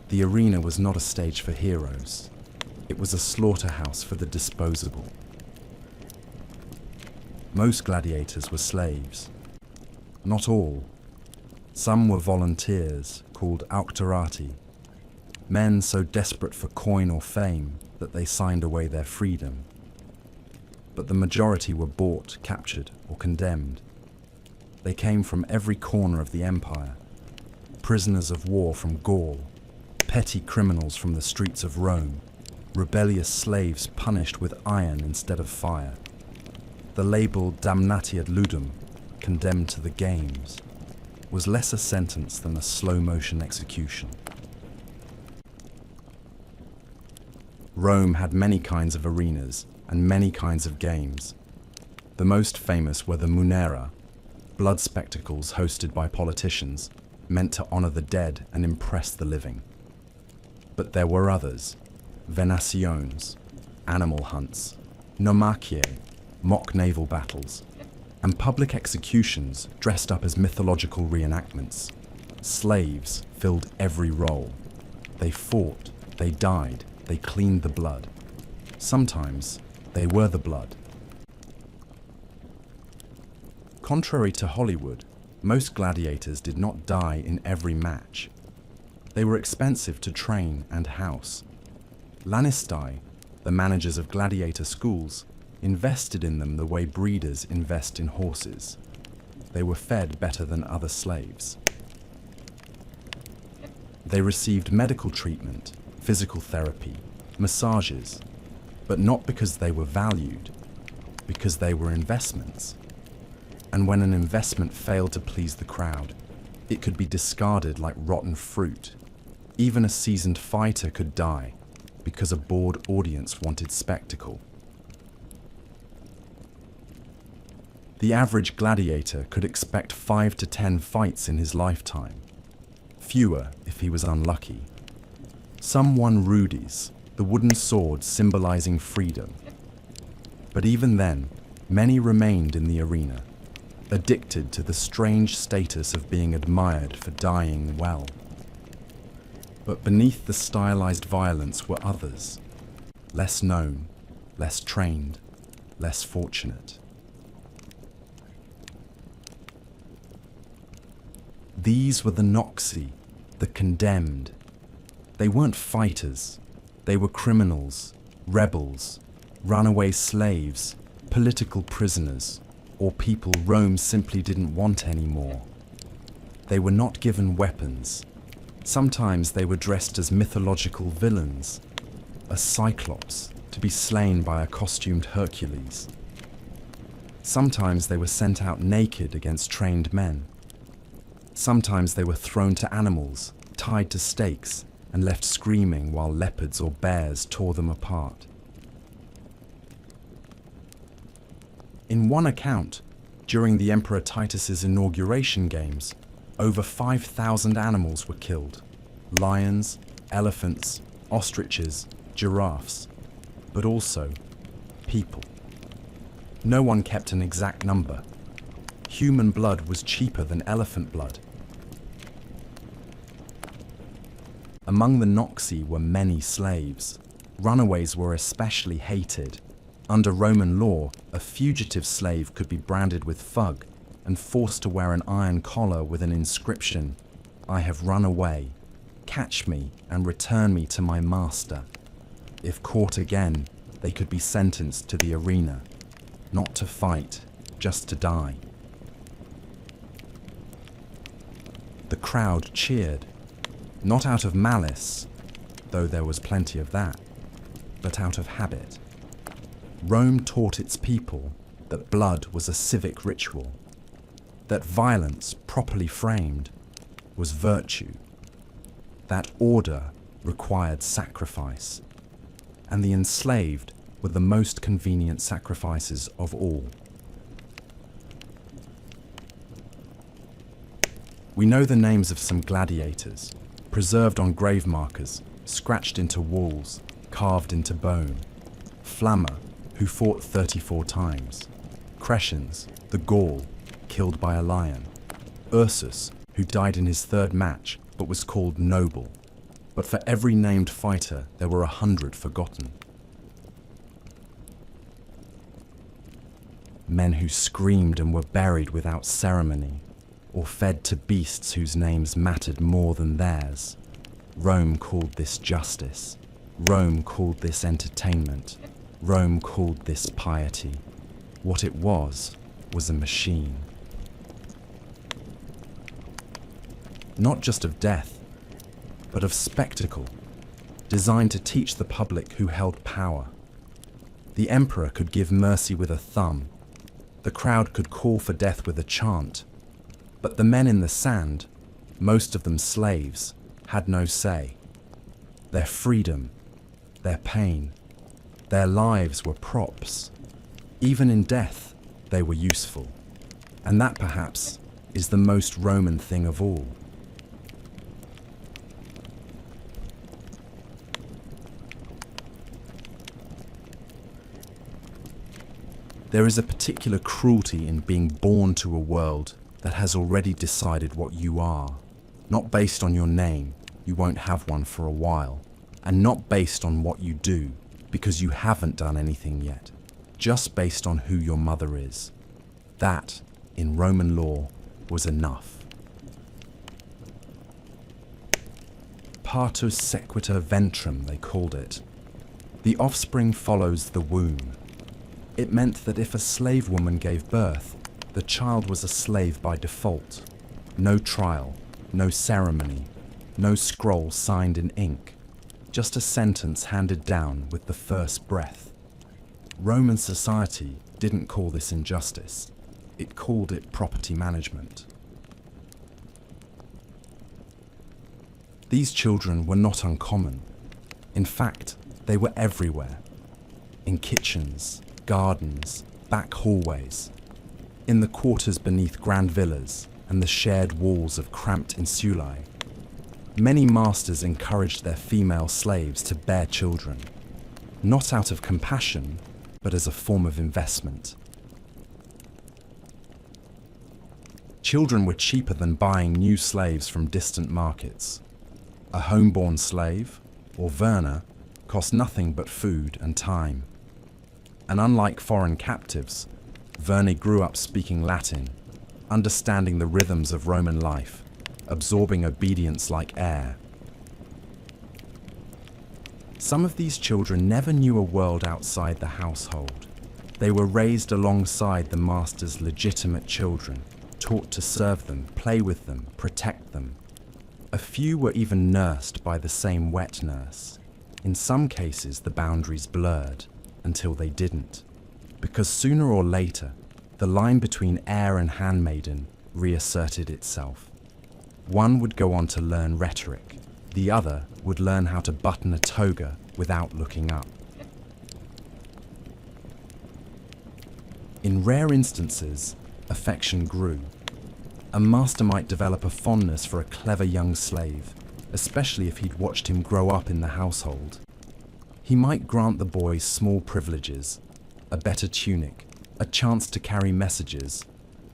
The arena was not a stage for heroes. It was a slaughterhouse for the disposable. Most gladiators were slaves. Not all. Some were volunteers, called auctorati, men so desperate for coin or fame that they signed away their freedom. But the majority were bought, captured, or condemned. They came from every corner of the empire, prisoners of war from Gaul, petty criminals from the streets of Rome, rebellious slaves punished with iron instead of fire. The label damnati ad ludum, condemned to the games, was less a sentence than a slow-motion execution. Rome had many kinds of arenas and many kinds of games. The most famous were the munera, blood spectacles hosted by politicians, meant to honor the dead and impress the living. But there were others: venaciones, animal hunts, nomachiae, mock naval battles, and public executions dressed up as mythological reenactments. Slaves filled every role. They fought, they died, they cleaned the blood. Sometimes they were the blood. Contrary to Hollywood, most gladiators did not die in every match. They were expensive to train and house. Lannistae, the managers of gladiator schools, invested in them the way breeders invest in horses. They were fed better than other slaves. They received medical treatment, physical therapy, massages, but not because they were valued, because they were investments. And when an investment failed to please the crowd, it could be discarded like rotten fruit. Even a seasoned fighter could die because a bored audience wanted spectacle. The average gladiator could expect 5 to 10 fights in his lifetime, fewer if he was unlucky. Some won rudis, the wooden sword symbolizing freedom. But even then, many remained in the arena, addicted to the strange status of being admired for dying well. But beneath the stylized violence were others, less known, less trained, less fortunate. These were the noxi, the condemned. They weren't fighters. They were criminals, rebels, runaway slaves, political prisoners, or people Rome simply didn't want anymore. They were not given weapons. Sometimes they were dressed as mythological villains, a cyclops to be slain by a costumed Hercules. Sometimes they were sent out naked against trained men. Sometimes they were thrown to animals, tied to stakes, and left screaming while leopards or bears tore them apart. In one account, during the Emperor Titus's inauguration games, over 5,000 animals were killed: lions, elephants, ostriches, giraffes, but also people. No one kept an exact number. Human blood was cheaper than elephant blood. Among the Noxi were many slaves. Runaways were especially hated. Under Roman law, a fugitive slave could be branded with thug and forced to wear an iron collar with an inscription, "I have run away. Catch me and return me to my master." If caught again, they could be sentenced to the arena, not to fight, just to die. The crowd cheered, not out of malice, though there was plenty of that, but out of habit. Rome taught its people that blood was a civic ritual, that violence, properly framed, was virtue, that order required sacrifice, and the enslaved were the most convenient sacrifices of all. We know the names of some gladiators, preserved on grave markers, scratched into walls, carved into bone. Flamma, who fought 34 times. Crescens, the Gaul, killed by a lion. Ursus, who died in his third match but was called noble. But for every named fighter, there were 100 forgotten. Men who screamed and were buried without ceremony, or fed to beasts whose names mattered more than theirs. Rome called this justice. Rome called this entertainment. Rome called this piety. What it was a machine. Not just of death, but of spectacle, designed to teach the public who held power. The emperor could give mercy with a thumb. The crowd could call for death with a chant. But the men in the sand, most of them slaves, had no say. Their freedom, their pain, their lives were props. Even in death, they were useful. And that, perhaps, is the most Roman thing of all. There is a particular cruelty in being born to a world that has already decided what you are, not based on your name, you won't have one for a while, and not based on what you do, because you haven't done anything yet, just based on who your mother is. That, in Roman law, was enough. Partus sequitur ventrum, they called it. The offspring follows the womb. It meant that if a slave woman gave birth, the child was a slave by default. No trial, no ceremony, no scroll signed in ink, just a sentence handed down with the first breath. Roman society didn't call this injustice. It called it property management. These children were not uncommon. In fact, they were everywhere. In kitchens, gardens, back hallways, in the quarters beneath grand villas and the shared walls of cramped insulae. Many masters encouraged their female slaves to bear children, not out of compassion, but as a form of investment. Children were cheaper than buying new slaves from distant markets. A homeborn slave, or verna, cost nothing but food and time. And unlike foreign captives, verni grew up speaking Latin, understanding the rhythms of Roman life, absorbing obedience like air. Some of these children never knew a world outside the household. They were raised alongside the master's legitimate children, taught to serve them, play with them, protect them. A few were even nursed by the same wet nurse. In some cases, the boundaries blurred until they didn't, because sooner or later, the line between heir and handmaiden reasserted itself. One would go on to learn rhetoric. The other would learn how to button a toga without looking up. In rare instances, affection grew. A master might develop a fondness for a clever young slave, especially if he'd watched him grow up in the household. He might grant the boy small privileges, a better tunic, a chance to carry messages,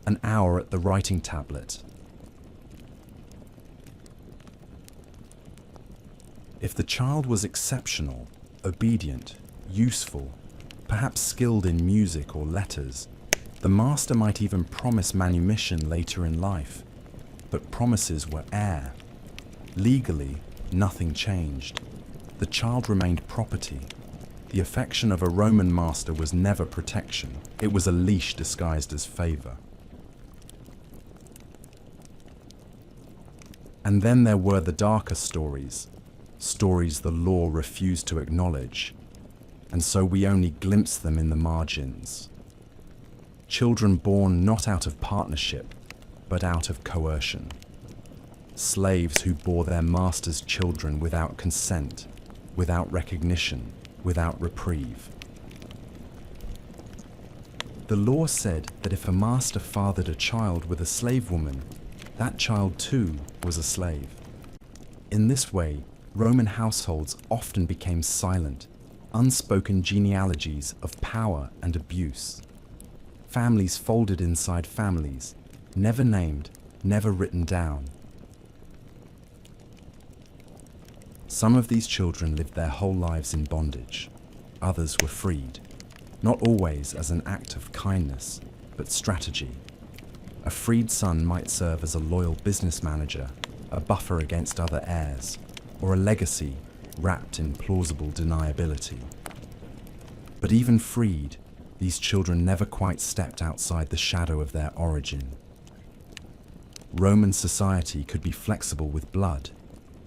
an hour at the writing tablet. If the child was exceptional, obedient, useful, perhaps skilled in music or letters, the master might even promise manumission later in life. But promises were air. Legally, nothing changed. The child remained property. The affection of a Roman master was never protection. It was a leash disguised as favor. And then there were the darker stories, stories the law refused to acknowledge, and so we only glimpsed them in the margins. Children born not out of partnership, but out of coercion. Slaves who bore their masters' children without consent, without recognition, without reprieve. The law said that if a master fathered a child with a slave woman, that child too was a slave. In this way, Roman households often became silent, unspoken genealogies of power and abuse. Families folded inside families, never named, never written down. Some of these children lived their whole lives in bondage. Others were freed, not always as an act of kindness, but strategy. A freed son might serve as a loyal business manager, a buffer against other heirs, or a legacy wrapped in plausible deniability. But even freed, these children never quite stepped outside the shadow of their origin. Roman society could be flexible with blood,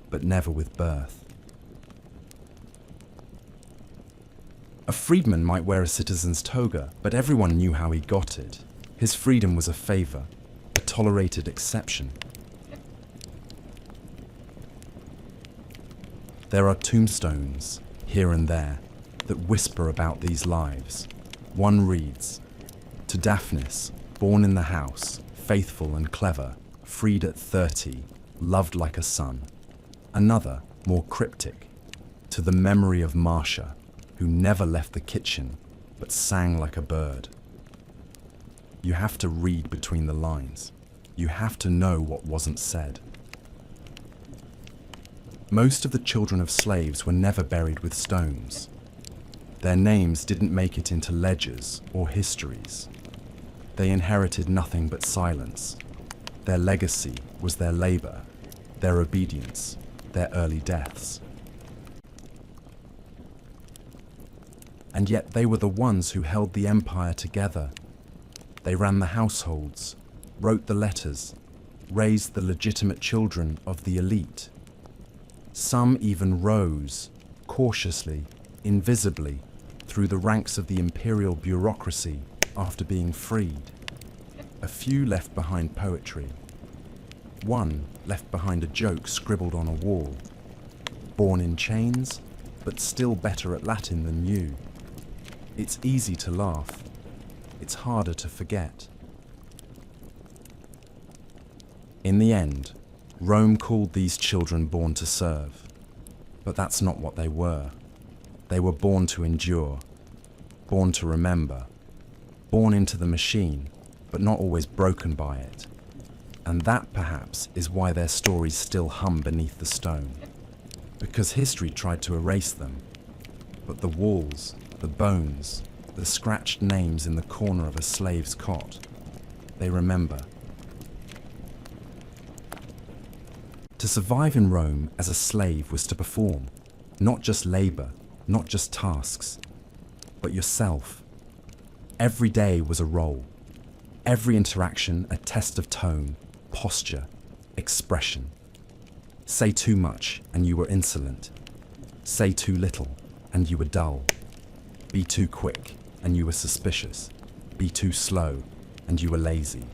but never with birth. A freedman might wear a citizen's toga, but everyone knew how he got it. His freedom was a favor, a tolerated exception. There are tombstones, here and there, that whisper about these lives. One reads, "To Daphnis, born in the house, faithful and clever, freed at 30, loved like a son." Another, more cryptic, "To the memory of Marcia, who never left the kitchen, but sang like a bird." You have to read between the lines. You have to know what wasn't said. Most of the children of slaves were never buried with stones. Their names didn't make it into ledgers or histories. They inherited nothing but silence. Their legacy was their labor, their obedience, their early deaths. And yet they were the ones who held the empire together. They ran the households, wrote the letters, raised the legitimate children of the elite. Some even rose, cautiously, invisibly, through the ranks of the imperial bureaucracy after being freed. A few left behind poetry. One left behind a joke scribbled on a wall. Born in chains, but still better at Latin than you. It's easy to laugh. It's harder to forget. In the end, Rome called these children born to serve. But that's not what they were. They were born to endure, born to remember, born into the machine, but not always broken by it. And that, perhaps, is why their stories still hum beneath the stone. Because history tried to erase them. But the walls, the bones, the scratched names in the corner of a slave's cot, they remember. To survive in Rome as a slave was to perform, not just labor, not just tasks, but yourself. Every day was a role. Every interaction a test of tone, posture, expression. Say too much and you were insolent. Say too little and you were dull. Be too quick and you were suspicious. Be too slow and you were lazy.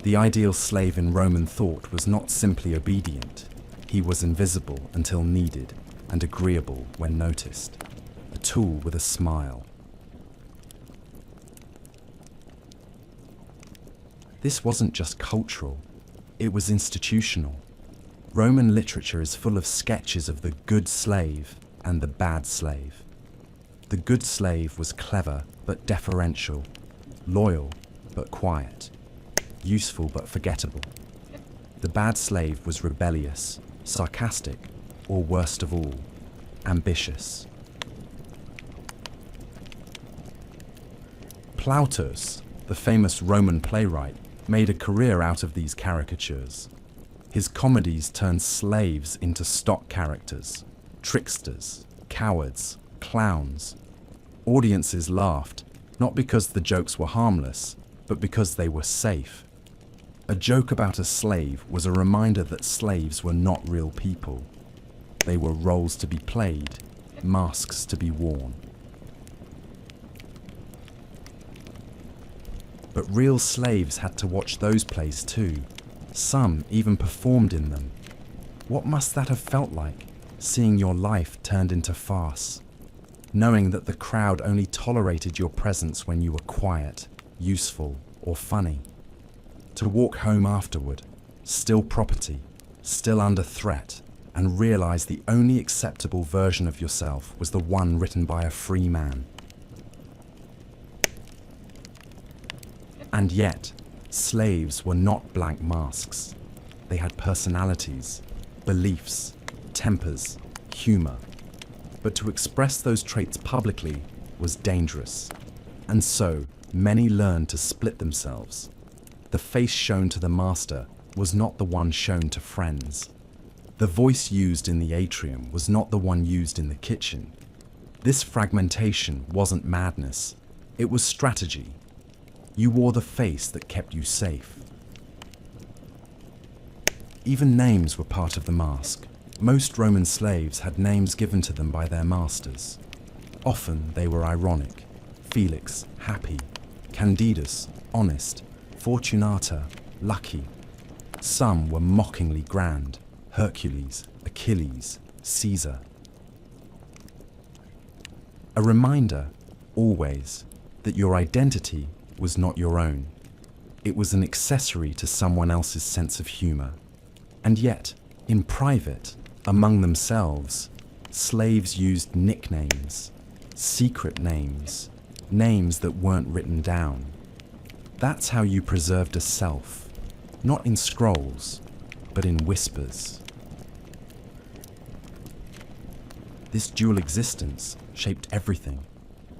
The ideal slave in Roman thought was not simply obedient. He was invisible until needed and agreeable when noticed. A tool with a smile. This wasn't just cultural, it was institutional. Roman literature is full of sketches of the good slave and the bad slave. The good slave was clever but deferential, loyal but quiet. useful but forgettable. The bad slave was rebellious, sarcastic, or worst of all, ambitious. Plautus, the famous Roman playwright, made a career out of these caricatures. His comedies turned slaves into stock characters, tricksters, cowards, clowns. Audiences laughed, not because the jokes were harmless, but because they were safe. A joke about a slave was a reminder that slaves were not real people. They were roles to be played, masks to be worn. But real slaves had to watch those plays too. Some even performed in them. What must that have felt like, seeing your life turned into farce? Knowing that the crowd only tolerated your presence when you were quiet, useful, or funny. To walk home afterward, still property, still under threat, and realize the only acceptable version of yourself was the one written by a free man. And yet, slaves were not blank masks. They had personalities, beliefs, tempers, humor. But to express those traits publicly was dangerous. And so, many learned to split themselves. The face shown to the master was not the one shown to friends. The voice used in the atrium was not the one used in the kitchen. This fragmentation wasn't madness. It was strategy. You wore the face that kept you safe. Even names were part of the mask. Most Roman slaves had names given to them by their masters. Often they were ironic. Felix, happy. Candidus, honest. Fortunata, lucky. Some were mockingly grand. Hercules, Achilles, Caesar. A reminder, always, that your identity was not your own. It was an accessory to someone else's sense of humor. And yet, in private, among themselves, slaves used nicknames, secret names, names that weren't written down. That's how you preserved a self, not in scrolls, but in whispers. This dual existence shaped everything.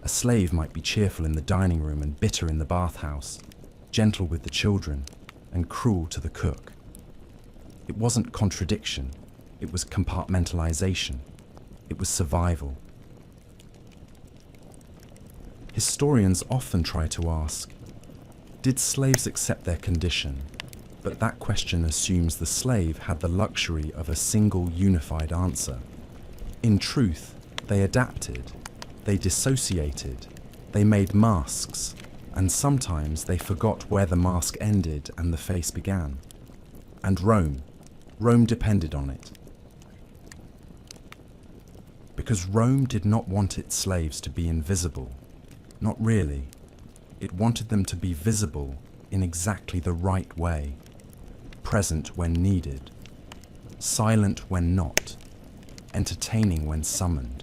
A slave might be cheerful in the dining room and bitter in the bathhouse, gentle with the children and cruel to the cook. It wasn't contradiction, it was compartmentalization. It was survival. Historians often try to ask, did slaves accept their condition? But that question assumes the slave had the luxury of a single unified answer. In truth, they adapted. They dissociated, they made masks, and sometimes they forgot where the mask ended and the face began. And Rome depended on it. Because Rome did not want its slaves to be invisible. Not really. It wanted them to be visible in exactly the right way. Present when needed. Silent when not. Entertaining when summoned.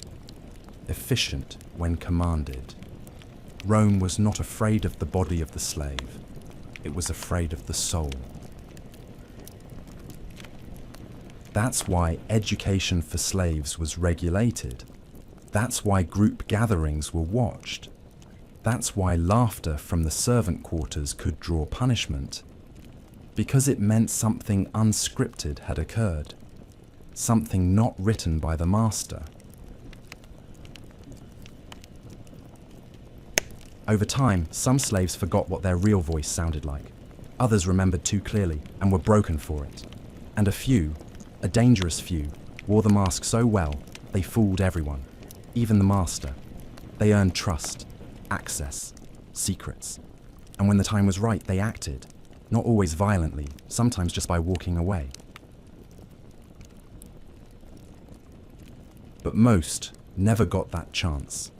Efficient when commanded. Rome was not afraid of the body of the slave. It was afraid of the soul. That's why education for slaves was regulated. That's why group gatherings were watched. That's why laughter from the servant quarters could draw punishment. Because it meant something unscripted had occurred. Something not written by the master. Over time, some slaves forgot what their real voice sounded like. Others remembered too clearly and were broken for it. And a few, a dangerous few, wore the mask so well they fooled everyone, even the master. They earned trust, access, secrets. And when the time was right, they acted, not always violently, sometimes just by walking away. But most never got that chance.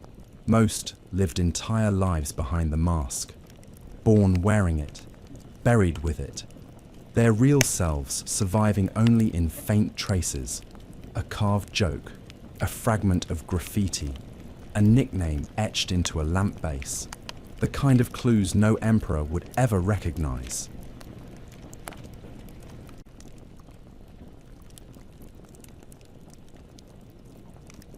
Most lived entire lives behind the mask, born wearing it, buried with it, their real selves surviving only in faint traces, a carved joke, a fragment of graffiti, a nickname etched into a lamp base, the kind of clues no emperor would ever recognize.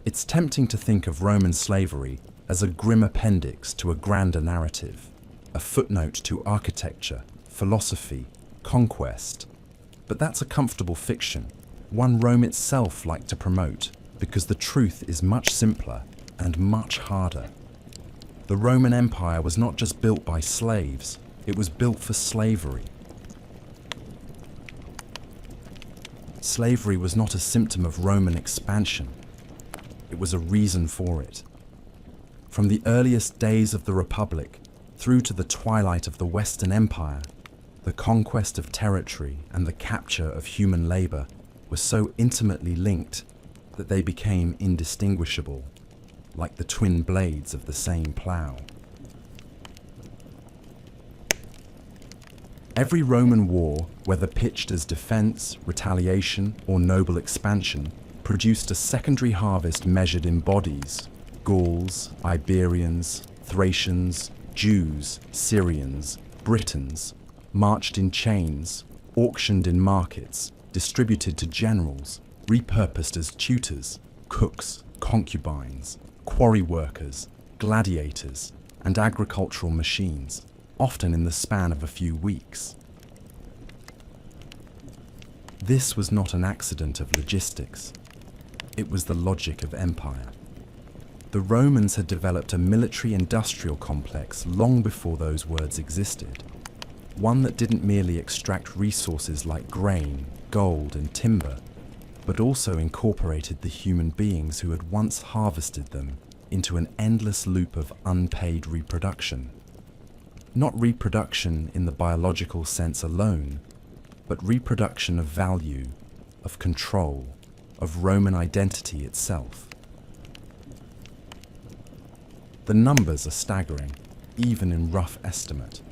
It's tempting to think of Roman slavery as a grim appendix to a grander narrative, a footnote to architecture, philosophy, conquest. But that's a comfortable fiction, one Rome itself liked to promote, because the truth is much simpler and much harder. The Roman Empire was not just built by slaves, it was built for slavery. Slavery was not a symptom of Roman expansion, it was a reason for it. From the earliest days of the Republic through to the twilight of the Western Empire, the conquest of territory and the capture of human labor were so intimately linked that they became indistinguishable, like the twin blades of the same plough. Every Roman war, whether pitched as defense, retaliation, or noble expansion, produced a secondary harvest measured in bodies. Gauls, Iberians, Thracians, Jews, Syrians, Britons, marched in chains, auctioned in markets, distributed to generals, repurposed as tutors, cooks, concubines, quarry workers, gladiators, and agricultural machines, often in the span of a few weeks. This was not an accident of logistics. It was the logic of empire. The Romans had developed a military-industrial complex long before those words existed, one that didn't merely extract resources like grain, gold, and timber, but also incorporated the human beings who had once harvested them into an endless loop of unpaid reproduction. Not reproduction in the biological sense alone, but reproduction of value, of control, of Roman identity itself. The numbers are staggering, even in rough estimate.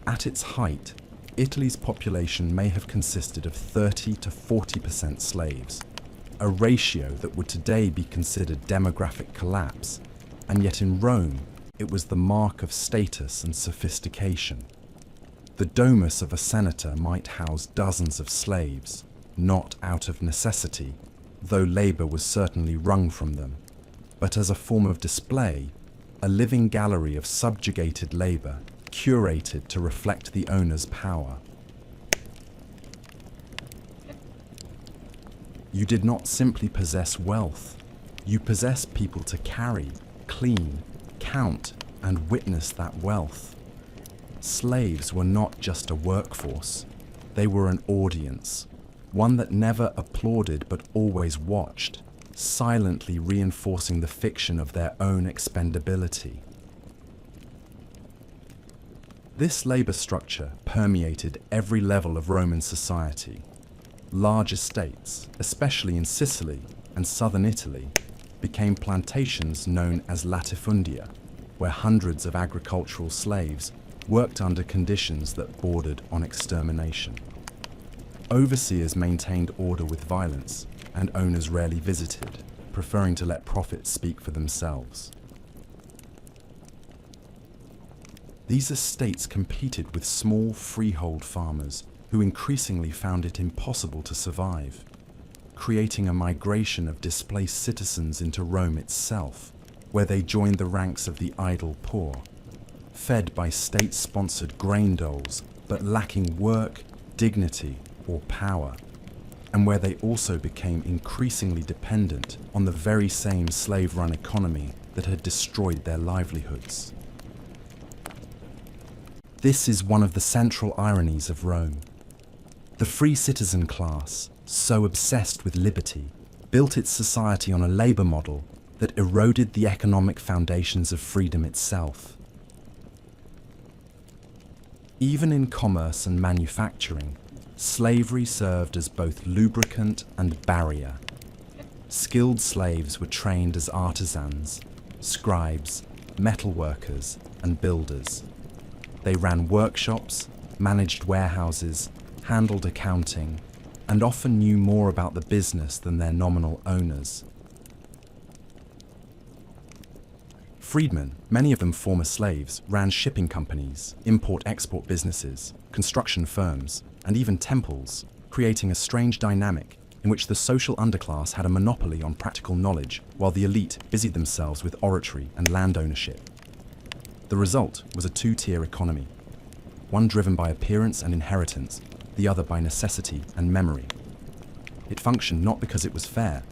At its height, Italy's population may have consisted of 30 to 40% slaves, a ratio that would today be considered demographic collapse, and yet in Rome, it was the mark of status and sophistication. The domus of a senator might house dozens of slaves, not out of necessity, though labor was certainly wrung from them, but as a form of display, a living gallery of subjugated labor, curated to reflect the owner's power. You did not simply possess wealth, you possessed people to carry, clean, count, and witness that wealth. Slaves were not just a workforce, they were an audience, one that never applauded but always watched, silently reinforcing the fiction of their own expendability. This labor structure permeated every level of Roman society. Large estates, especially in Sicily and southern Italy, became plantations known as latifundia, where hundreds of agricultural slaves worked under conditions that bordered on extermination. Overseers maintained order with violence, and owners rarely visited, preferring to let profits speak for themselves. These estates competed with small freehold farmers who increasingly found it impossible to survive, creating a migration of displaced citizens into Rome itself, where they joined the ranks of the idle poor, fed by state-sponsored grain doles, but lacking work, dignity, or power, and where they also became increasingly dependent on the very same slave-run economy that had destroyed their livelihoods. This is one of the central ironies of Rome. The free citizen class, so obsessed with liberty, built its society on a labor model that eroded the economic foundations of freedom itself. Even in commerce and manufacturing, slavery served as both lubricant and barrier. Skilled slaves were trained as artisans, scribes, metalworkers, and builders. They ran workshops, managed warehouses, handled accounting, and often knew more about the business than their nominal owners. Freedmen, many of them former slaves, ran shipping companies, import-export businesses, construction firms, and even temples, creating a strange dynamic in which the social underclass had a monopoly on practical knowledge while the elite busied themselves with oratory and land ownership. The result was a two-tier economy, one driven by appearance and inheritance, the other by necessity and memory. It functioned not because it was fair,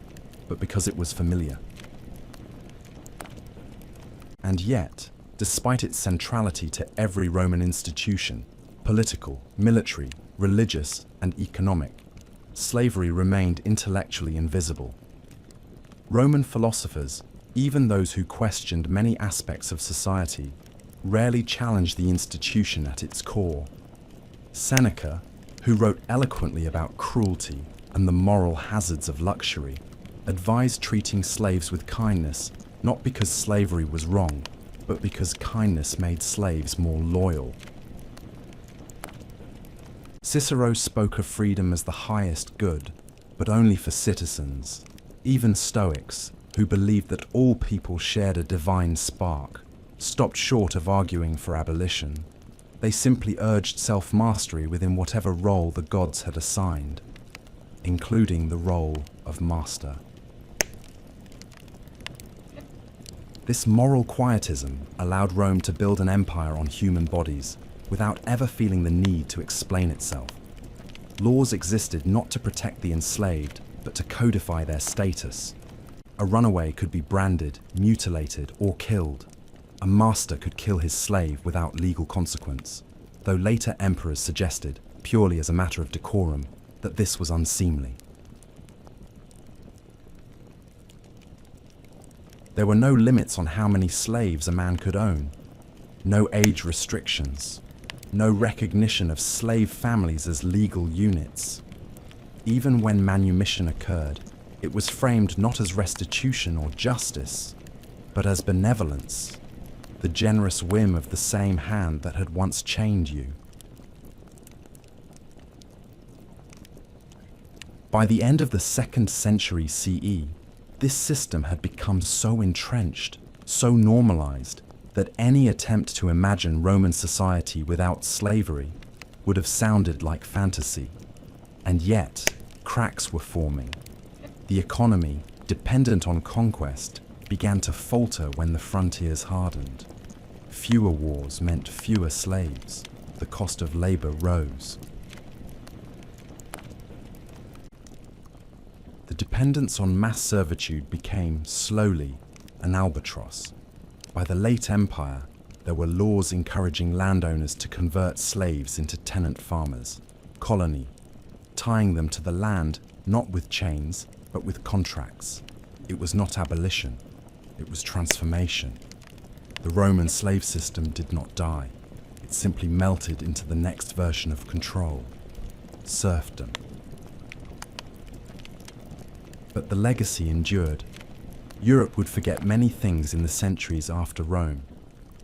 but because it was familiar. And yet, despite its centrality to every Roman institution, political, military, religious, and economic, slavery remained intellectually invisible. Roman philosophers, even those who questioned many aspects of society, rarely challenged the institution at its core. Seneca, who wrote eloquently about cruelty and the moral hazards of luxury, advised treating slaves with kindness, not because slavery was wrong, but because kindness made slaves more loyal. Cicero spoke of freedom as the highest good, but only for citizens. Even Stoics, who believed that all people shared a divine spark, stopped short of arguing for abolition. They simply urged self-mastery within whatever role the gods had assigned, including the role of master. This moral quietism allowed Rome to build an empire on human bodies without ever feeling the need to explain itself. Laws existed not to protect the enslaved, but to codify their status. A runaway could be branded, mutilated, or killed. A master could kill his slave without legal consequence, though later emperors suggested, purely as a matter of decorum, that this was unseemly. There were no limits on how many slaves a man could own, no age restrictions, no recognition of slave families as legal units. Even when manumission occurred, it was framed not as restitution or justice, but as benevolence, the generous whim of the same hand that had once chained you. By the end of the 2nd century CE, this system had become so entrenched, so normalized, that any attempt to imagine Roman society without slavery would have sounded like fantasy. And yet, cracks were forming. The economy, dependent on conquest, began to falter when the frontiers hardened. Fewer wars meant fewer slaves. The cost of labor rose. The dependence on mass servitude became, slowly, an albatross. By the late Empire, there were laws encouraging landowners to convert slaves into tenant farmers, colony, tying them to the land not with chains, but with contracts. It was not abolition, it was transformation. The Roman slave system did not die. It simply melted into the next version of control, serfdom. But the legacy endured. Europe would forget many things in the centuries after Rome: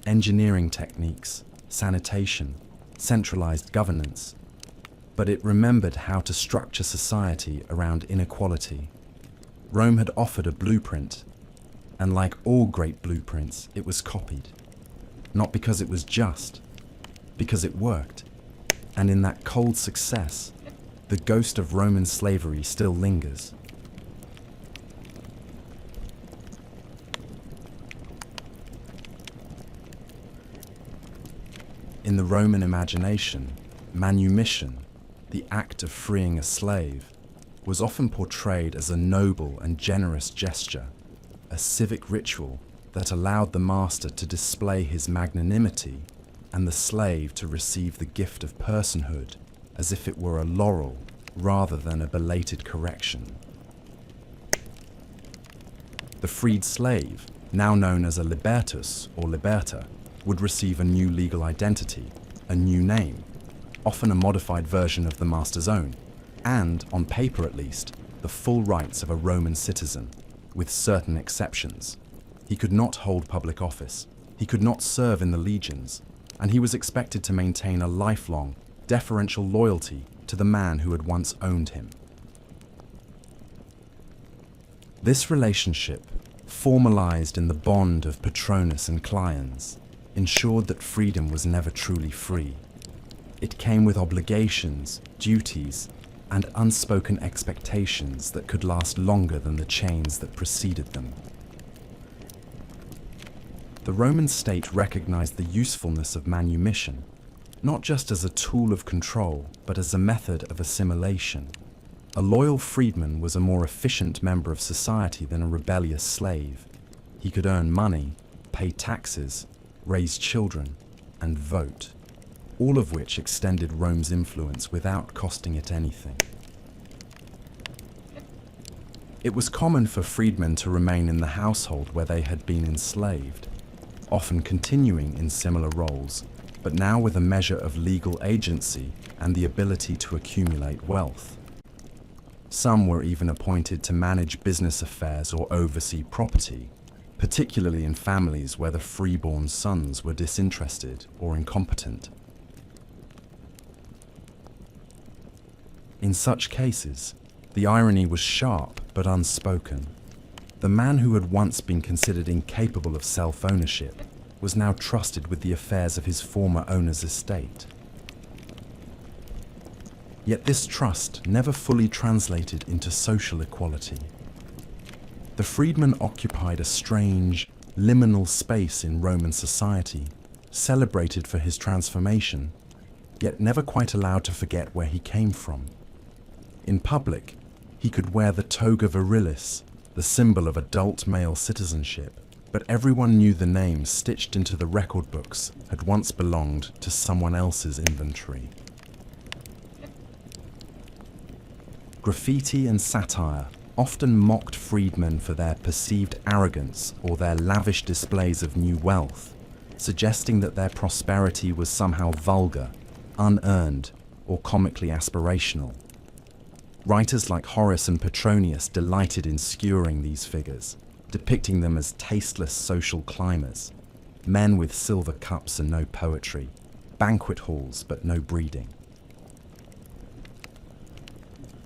engineering techniques, sanitation, centralized governance. But it remembered how to structure society around inequality. Rome had offered a blueprint, and like all great blueprints, it was copied. Not because it was just, because it worked. And in that cold success, the ghost of Roman slavery still lingers. In the Roman imagination, manumission, the act of freeing a slave, was often portrayed as a noble and generous gesture, a civic ritual that allowed the master to display his magnanimity and the slave to receive the gift of personhood as if it were a laurel rather than a belated correction. The freed slave, now known as a libertus or liberta, would receive a new legal identity, a new name, often a modified version of the master's own, and, on paper at least, the full rights of a Roman citizen, with certain exceptions. He could not hold public office, he could not serve in the legions, and he was expected to maintain a lifelong, deferential loyalty to the man who had once owned him. This relationship, formalized in the bond of patronus and cliens, ensured that freedom was never truly free. It came with obligations, duties, and unspoken expectations that could last longer than the chains that preceded them. The Roman state recognized the usefulness of manumission, not just as a tool of control, but as a method of assimilation. A loyal freedman was a more efficient member of society than a rebellious slave. He could earn money, pay taxes, raise children, and vote, all of which extended Rome's influence without costing it anything. It was common for freedmen to remain in the household where they had been enslaved, often continuing in similar roles, but now with a measure of legal agency and the ability to accumulate wealth. Some were even appointed to manage business affairs or oversee property, particularly in families where the freeborn sons were disinterested or incompetent. In such cases, the irony was sharp but unspoken. The man who had once been considered incapable of self-ownership was now trusted with the affairs of his former owner's estate. Yet this trust never fully translated into social equality. The freedman occupied a strange, liminal space in Roman society, celebrated for his transformation, yet never quite allowed to forget where he came from. In public, he could wear the toga virilis, the symbol of adult male citizenship, but everyone knew the name stitched into the record books had once belonged to someone else's inventory. Graffiti and satire often mocked freedmen for their perceived arrogance or their lavish displays of new wealth, suggesting that their prosperity was somehow vulgar, unearned, or comically aspirational. Writers like Horace and Petronius delighted in skewering these figures, depicting them as tasteless social climbers, men with silver cups and no poetry, banquet halls but no breeding.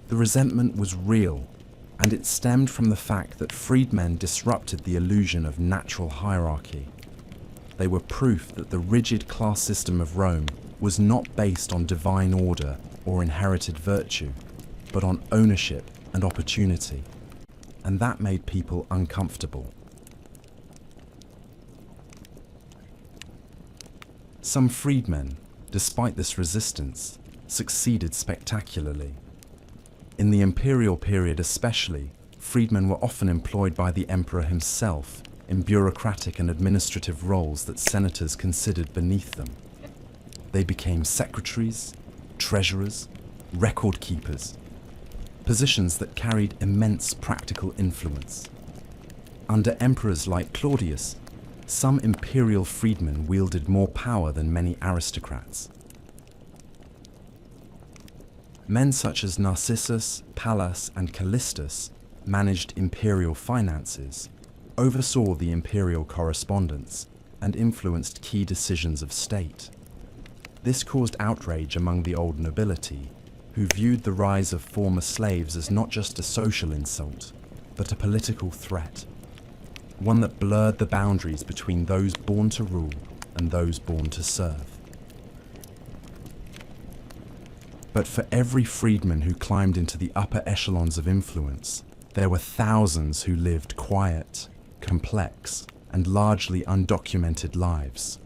The resentment was real, and it stemmed from the fact that freedmen disrupted the illusion of natural hierarchy. They were proof that the rigid class system of Rome was not based on divine order or inherited virtue, but on ownership and opportunity, and that made people uncomfortable. Some freedmen, despite this resistance, succeeded spectacularly. In the imperial period especially, freedmen were often employed by the emperor himself in bureaucratic and administrative roles that senators considered beneath them. They became secretaries, treasurers, record keepers, positions that carried immense practical influence. Under emperors like Claudius, some imperial freedmen wielded more power than many aristocrats. Men such as Narcissus, Pallas, and Callistus managed imperial finances, oversaw the imperial correspondence, and influenced key decisions of state. This caused outrage among the old nobility, who viewed the rise of former slaves as not just a social insult, but a political threat, one that blurred the boundaries between those born to rule and those born to serve. But for every freedman who climbed into the upper echelons of influence, there were thousands who lived quiet, complex, and largely undocumented lives.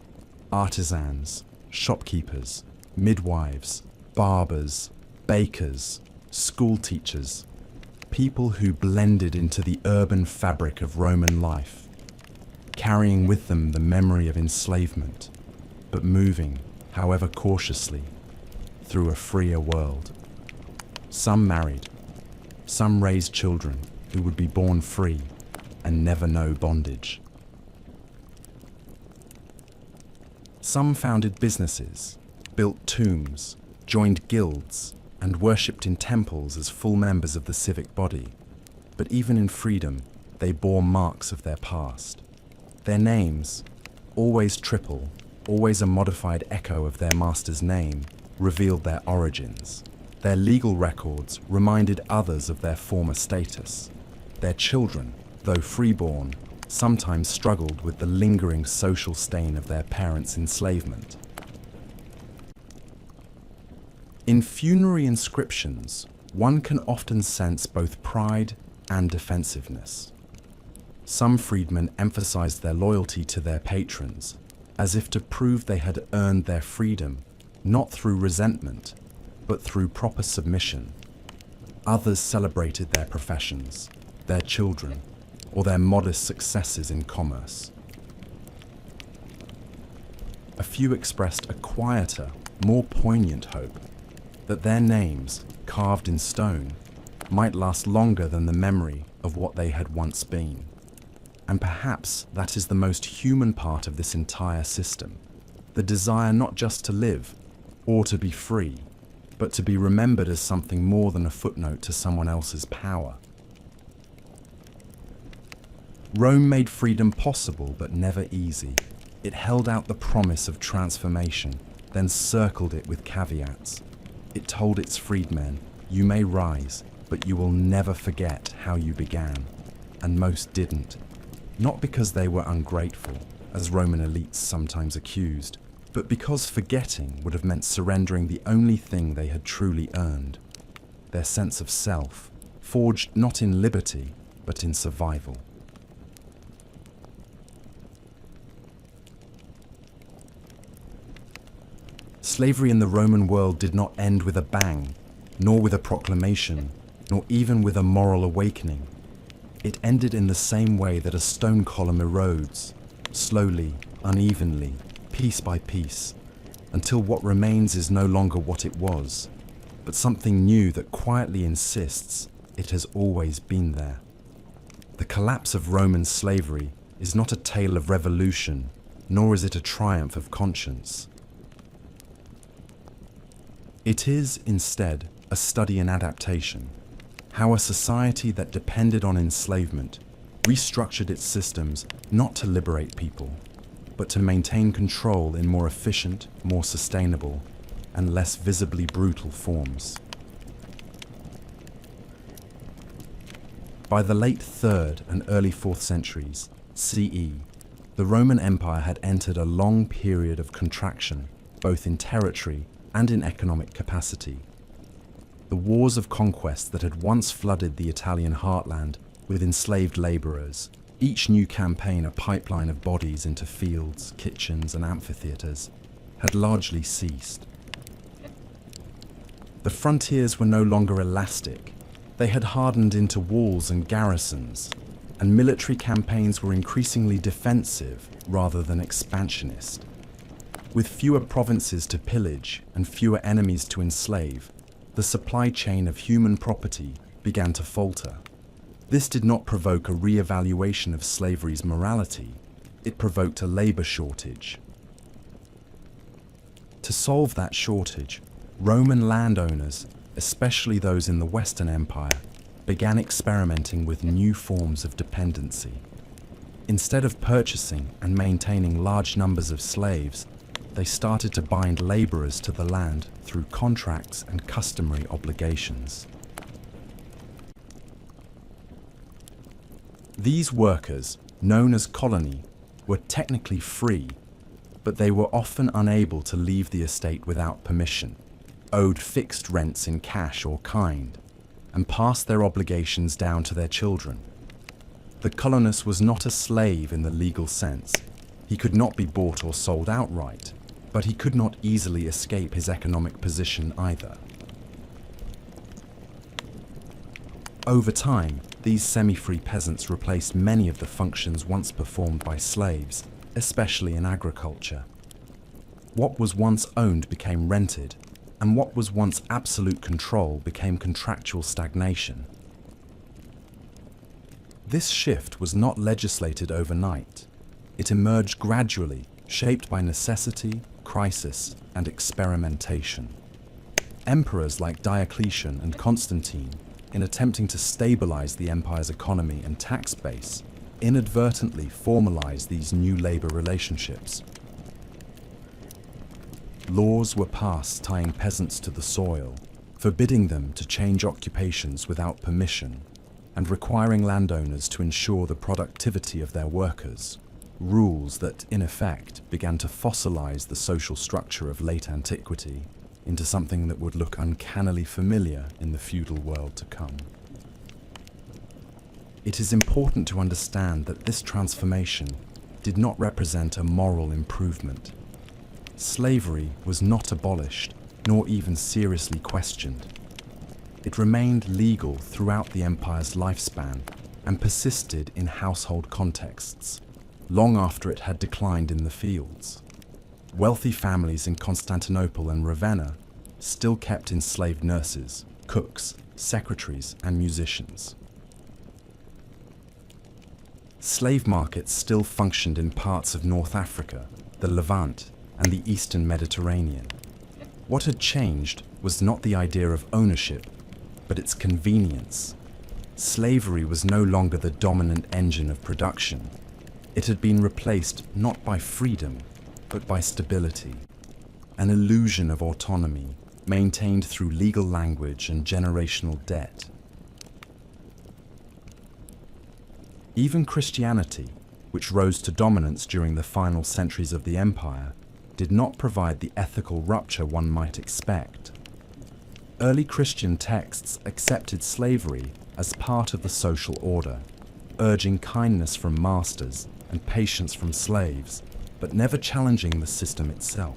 Artisans, shopkeepers, midwives, barbers, bakers, school teachers, people who blended into the urban fabric of Roman life, carrying with them the memory of enslavement, but moving, however cautiously, through a freer world. Some married, some raised children who would be born free and never know bondage. Some founded businesses, built tombs, joined guilds, and worshipped in temples as full members of the civic body. But even in freedom, they bore marks of their past. Their names, always triple, always a modified echo of their master's name, revealed their origins. Their legal records reminded others of their former status. Their children, though freeborn, sometimes struggled with the lingering social stain of their parents' enslavement. In funerary inscriptions, one can often sense both pride and defensiveness. Some freedmen emphasized their loyalty to their patrons, as if to prove they had earned their freedom, not through resentment, but through proper submission. Others celebrated their professions, their children, or their modest successes in commerce. A few expressed a quieter, more poignant hope that their names, carved in stone, might last longer than the memory of what they had once been. And perhaps that is the most human part of this entire system, the desire not just to live or to be free, but to be remembered as something more than a footnote to someone else's power. Rome made freedom possible but never easy. It held out the promise of transformation, then circled it with caveats. It told its freedmen, "You may rise, but you will never forget how you began." And most didn't. Not because they were ungrateful, as Roman elites sometimes accused, but because forgetting would have meant surrendering the only thing they had truly earned, their sense of self, forged not in liberty, but in survival. Slavery in the Roman world did not end with a bang, nor with a proclamation, nor even with a moral awakening. It ended in the same way that a stone column erodes, slowly, unevenly, piece by piece, until what remains is no longer what it was, but something new that quietly insists it has always been there. The collapse of Roman slavery is not a tale of revolution, nor is it a triumph of conscience. It is, instead, a study in adaptation, how a society that depended on enslavement restructured its systems not to liberate people, but to maintain control in more efficient, more sustainable, and less visibly brutal forms. By the late 3rd and early 4th centuries CE, the Roman Empire had entered a long period of contraction, both in territory and in economic capacity. The wars of conquest that had once flooded the Italian heartland with enslaved laborers, each new campaign a pipeline of bodies into fields, kitchens, and amphitheaters, had largely ceased. The frontiers were no longer elastic. They had hardened into walls and garrisons, and military campaigns were increasingly defensive rather than expansionist. With fewer provinces to pillage and fewer enemies to enslave, the supply chain of human property began to falter. This did not provoke a re-evaluation of slavery's morality. It provoked a labor shortage. To solve that shortage, Roman landowners, especially those in the Western Empire, began experimenting with new forms of dependency. Instead of purchasing and maintaining large numbers of slaves, they started to bind laborers to the land through contracts and customary obligations. These workers, known as colony, were technically free, but they were often unable to leave the estate without permission, owed fixed rents in cash or kind, and passed their obligations down to their children. The colonist was not a slave in the legal sense. He could not be bought or sold outright, but he could not easily escape his economic position either. Over time, these semi-free peasants replaced many of the functions once performed by slaves, especially in agriculture. What was once owned became rented, and what was once absolute control became contractual stagnation. This shift was not legislated overnight. It emerged gradually, shaped by necessity, crisis, and experimentation. Emperors like Diocletian and Constantine, in attempting to stabilize the empire's economy and tax base, inadvertently formalized these new labor relationships. Laws were passed tying peasants to the soil, forbidding them to change occupations without permission, and requiring landowners to ensure the productivity of their workers. Rules that, in effect, began to fossilize the social structure of late antiquity, into something that would look uncannily familiar in the feudal world to come. It is important to understand that this transformation did not represent a moral improvement. Slavery was not abolished, nor even seriously questioned. It remained legal throughout the empire's lifespan and persisted in household contexts, long after it had declined in the fields. Wealthy families in Constantinople and Ravenna still kept enslaved nurses, cooks, secretaries, and musicians. Slave markets still functioned in parts of North Africa, the Levant, and the Eastern Mediterranean. What had changed was not the idea of ownership, but its convenience. Slavery was no longer the dominant engine of production. It had been replaced not by freedom, but by stability, an illusion of autonomy maintained through legal language and generational debt. Even Christianity, which rose to dominance during the final centuries of the empire, did not provide the ethical rupture one might expect. Early Christian texts accepted slavery as part of the social order, urging kindness from masters and patience from slaves, but never challenging the system itself.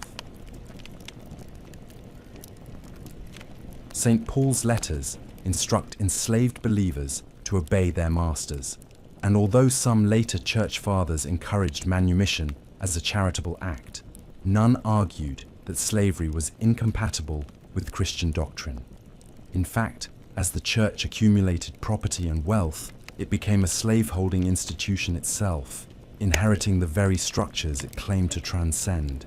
St. Paul's letters instruct enslaved believers to obey their masters, and although some later church fathers encouraged manumission as a charitable act, none argued that slavery was incompatible with Christian doctrine. In fact, as the church accumulated property and wealth, it became a slave-holding institution itself, inheriting the very structures it claimed to transcend.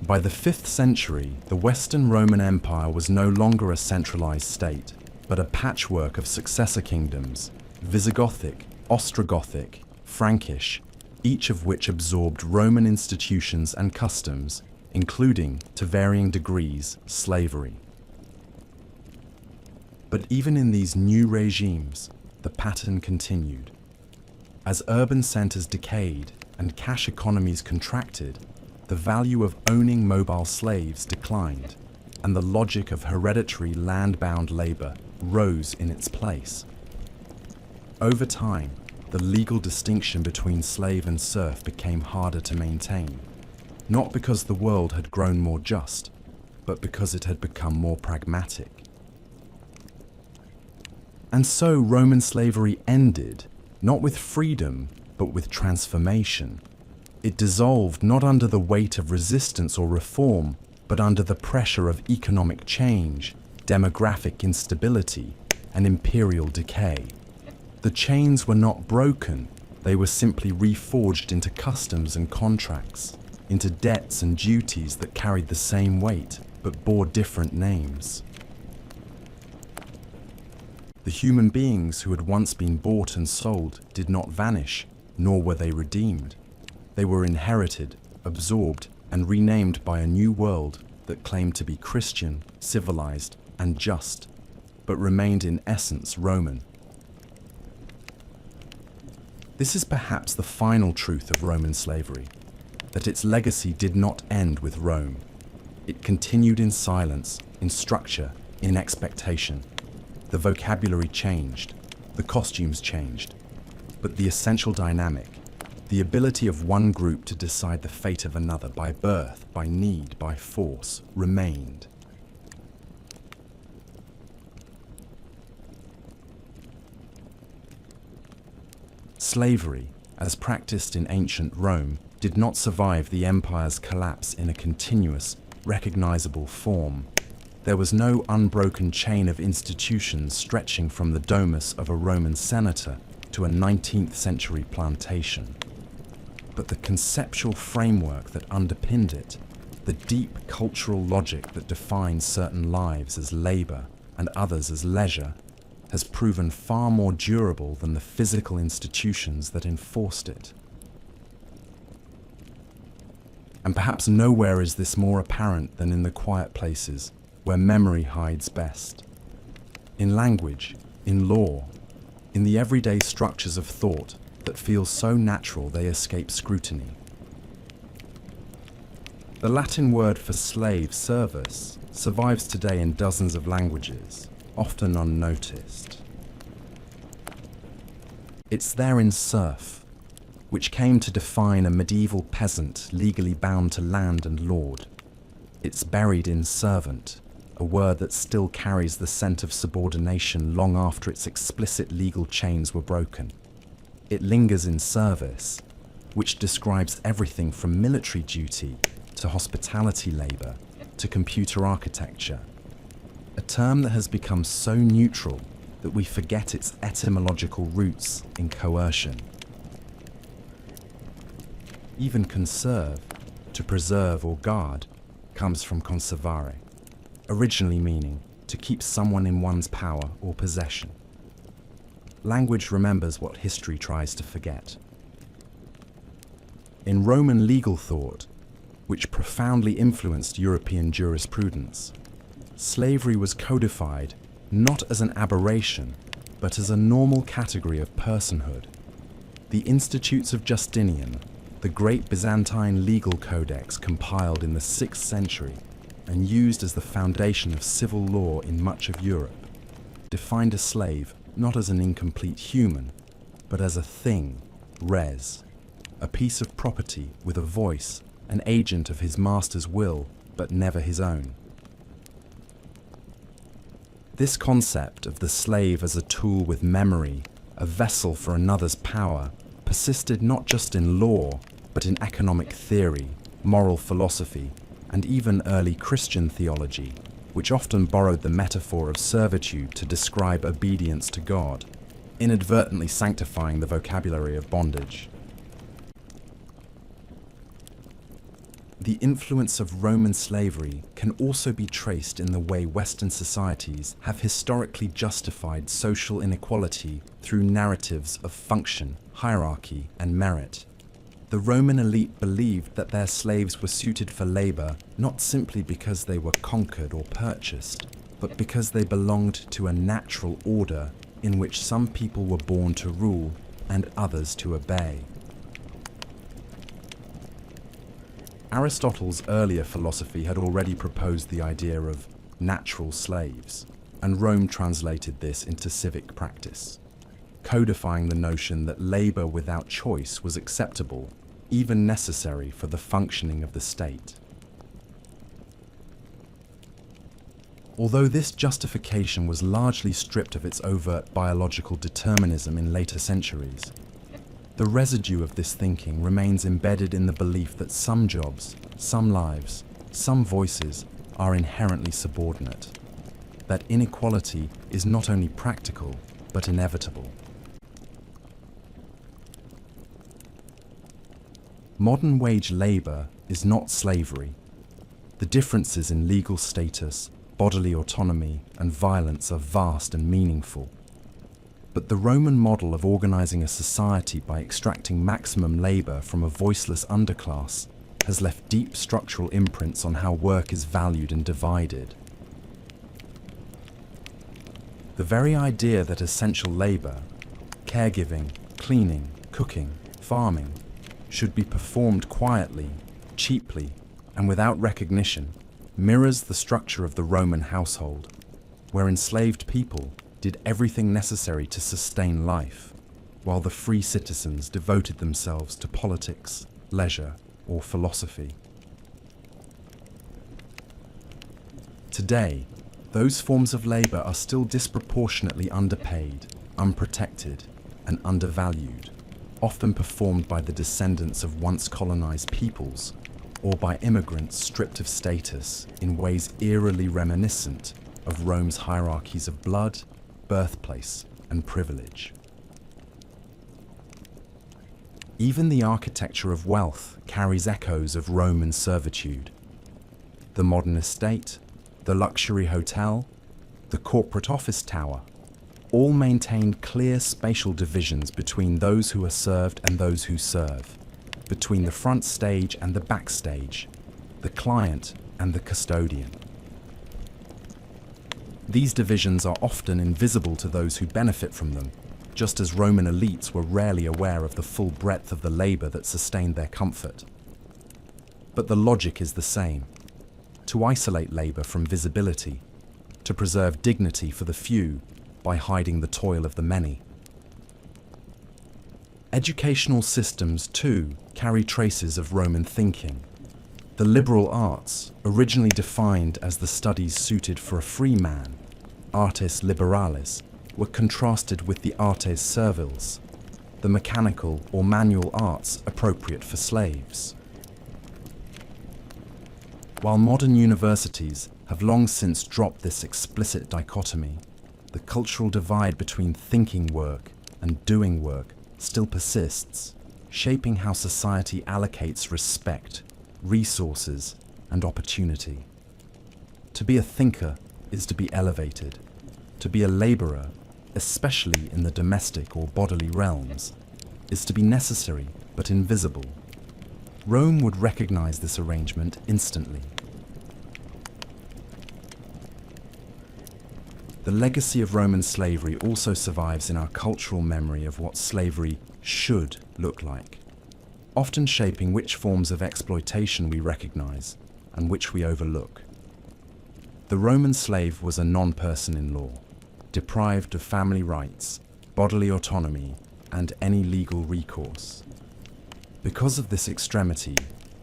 By the 5th century, the Western Roman Empire was no longer a centralized state, but a patchwork of successor kingdoms, Visigothic, Ostrogothic, Frankish, each of which absorbed Roman institutions and customs, including, to varying degrees, slavery. But even in these new regimes, the pattern continued. As urban centers decayed and cash economies contracted, the value of owning mobile slaves declined, and the logic of hereditary land-bound labor rose in its place. Over time, the legal distinction between slave and serf became harder to maintain, not because the world had grown more just, but because it had become more pragmatic. And so Roman slavery ended, not with freedom, but with transformation. It dissolved not under the weight of resistance or reform, but under the pressure of economic change, demographic instability, and imperial decay. The chains were not broken, they were simply reforged into customs and contracts, into debts and duties that carried the same weight, but bore different names. The human beings who had once been bought and sold did not vanish, nor were they redeemed. They were inherited, absorbed, and renamed by a new world that claimed to be Christian, civilized, and just, but remained in essence Roman. This is perhaps the final truth of Roman slavery, that its legacy did not end with Rome. It continued in silence, in structure, in expectation. The vocabulary changed, the costumes changed, but the essential dynamic, the ability of one group to decide the fate of another by birth, by need, by force, remained. Slavery, as practiced in ancient Rome, did not survive the empire's collapse in a continuous, recognizable form. There was no unbroken chain of institutions stretching from the domus of a Roman senator to a 19th century plantation. But the conceptual framework that underpinned it, the deep cultural logic that defines certain lives as labor and others as leisure, has proven far more durable than the physical institutions that enforced it. And perhaps nowhere is this more apparent than in the quiet places where memory hides best. In language, in law, in the everyday structures of thought that feel so natural they escape scrutiny. The Latin word for slave, servus, survives today in dozens of languages, often unnoticed. It's there in serf, which came to define a medieval peasant legally bound to land and lord. It's buried in servant, a word that still carries the scent of subordination long after its explicit legal chains were broken. It lingers in service, which describes everything from military duty to hospitality labour to computer architecture, a term that has become so neutral that we forget its etymological roots in coercion. Even conserve, to preserve or guard, comes from conservare, originally meaning to keep someone in one's power or possession. Language remembers what history tries to forget. In Roman legal thought, which profoundly influenced European jurisprudence, slavery was codified not as an aberration, but as a normal category of personhood. The Institutes of Justinian, the great Byzantine legal codex compiled in the 6th century and used as the foundation of civil law in much of Europe, defined a slave not as an incomplete human, but as a thing, res, a piece of property with a voice, an agent of his master's will, but never his own. This concept of the slave as a tool with memory, a vessel for another's power, persisted not just in law, but in economic theory, moral philosophy, and even early Christian theology, which often borrowed the metaphor of servitude to describe obedience to God, inadvertently sanctifying the vocabulary of bondage. The influence of Roman slavery can also be traced in the way Western societies have historically justified social inequality through narratives of function, hierarchy, and merit. The Roman elite believed that their slaves were suited for labor not simply because they were conquered or purchased, but because they belonged to a natural order in which some people were born to rule and others to obey. Aristotle's earlier philosophy had already proposed the idea of natural slaves, and Rome translated this into civic practice, codifying the notion that labor without choice was acceptable, even necessary for the functioning of the state. Although this justification was largely stripped of its overt biological determinism in later centuries, the residue of this thinking remains embedded in the belief that some jobs, some lives, some voices are inherently subordinate, that inequality is not only practical, but inevitable. Modern wage labor is not slavery. The differences in legal status, bodily autonomy, and violence are vast and meaningful. But the Roman model of organizing a society by extracting maximum labor from a voiceless underclass has left deep structural imprints on how work is valued and divided. The very idea that essential labor, caregiving, cleaning, cooking, farming, should be performed quietly, cheaply, and without recognition mirrors the structure of the Roman household, where enslaved people did everything necessary to sustain life, while the free citizens devoted themselves to politics, leisure, or philosophy. Today, those forms of labor are still disproportionately underpaid, unprotected, and undervalued, often performed by the descendants of once colonized peoples, or by immigrants stripped of status in ways eerily reminiscent of Rome's hierarchies of blood, birthplace, and privilege. Even the architecture of wealth carries echoes of Roman servitude. The modern estate, the luxury hotel, the corporate office tower, all maintained clear spatial divisions between those who are served and those who serve, between the front stage and the backstage, the client and the custodian. These divisions are often invisible to those who benefit from them, just as Roman elites were rarely aware of the full breadth of the labor that sustained their comfort. But the logic is the same: to isolate labour from visibility, to preserve dignity for the few by hiding the toil of the many. Educational systems, too, carry traces of Roman thinking. The liberal arts, originally defined as the studies suited for a free man, artes liberales, were contrasted with the artes serviles, the mechanical or manual arts appropriate for slaves. While modern universities have long since dropped this explicit dichotomy, the cultural divide between thinking work and doing work still persists, shaping how society allocates respect, resources, and opportunity. To be a thinker is to be elevated. To be a labourer, especially in the domestic or bodily realms, is to be necessary but invisible. Rome would recognise this arrangement instantly. The legacy of Roman slavery also survives in our cultural memory of what slavery should look like, often shaping which forms of exploitation we recognise and which we overlook. The Roman slave was a non-person in law, deprived of family rights, bodily autonomy, and any legal recourse. Because of this extremity,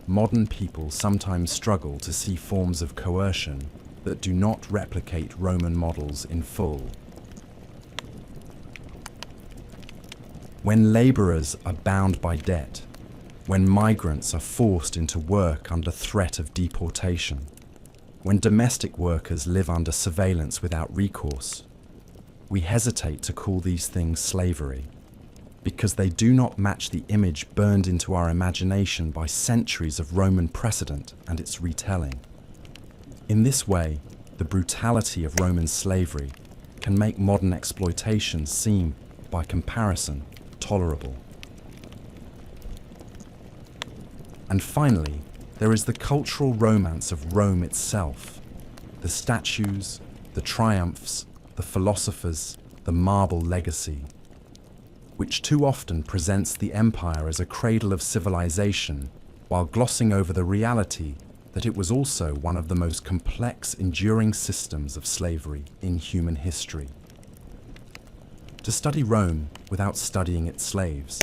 modern people sometimes struggle to see forms of coercion that do not replicate Roman models in full. When labourers are bound by debt, when migrants are forced into work under threat of deportation, when domestic workers live under surveillance without recourse, we hesitate to call these things slavery, because they do not match the image burned into our imagination by centuries of Roman precedent and its retelling. In this way, the brutality of Roman slavery can make modern exploitation seem, by comparison, tolerable. And finally, there is the cultural romance of Rome itself. The statues, the triumphs, the philosophers, the marble legacy, which too often presents the empire as a cradle of civilization while glossing over the reality that it was also one of the most complex, enduring systems of slavery in human history. To study Rome without studying its slaves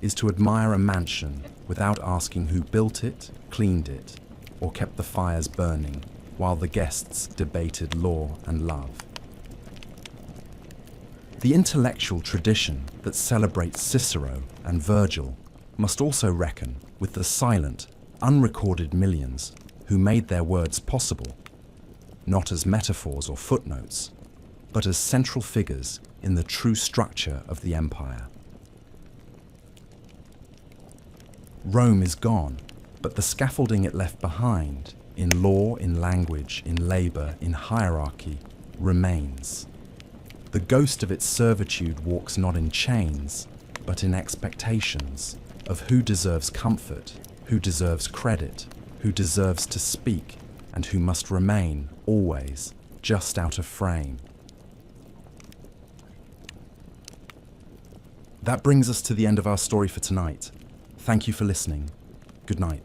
is to admire a mansion without asking who built it, cleaned it, or kept the fires burning while the guests debated law and love. The intellectual tradition that celebrates Cicero and Virgil must also reckon with the silent, unrecorded millions who made their words possible, not as metaphors or footnotes, but as central figures in the true structure of the empire. Rome is gone, but the scaffolding it left behind, in law, in language, in labour, in hierarchy, remains. The ghost of its servitude walks not in chains, but in expectations of who deserves comfort, who deserves credit, who deserves to speak, and who must remain, always, just out of frame. That brings us to the end of our story for tonight. Thank you for listening. Good night.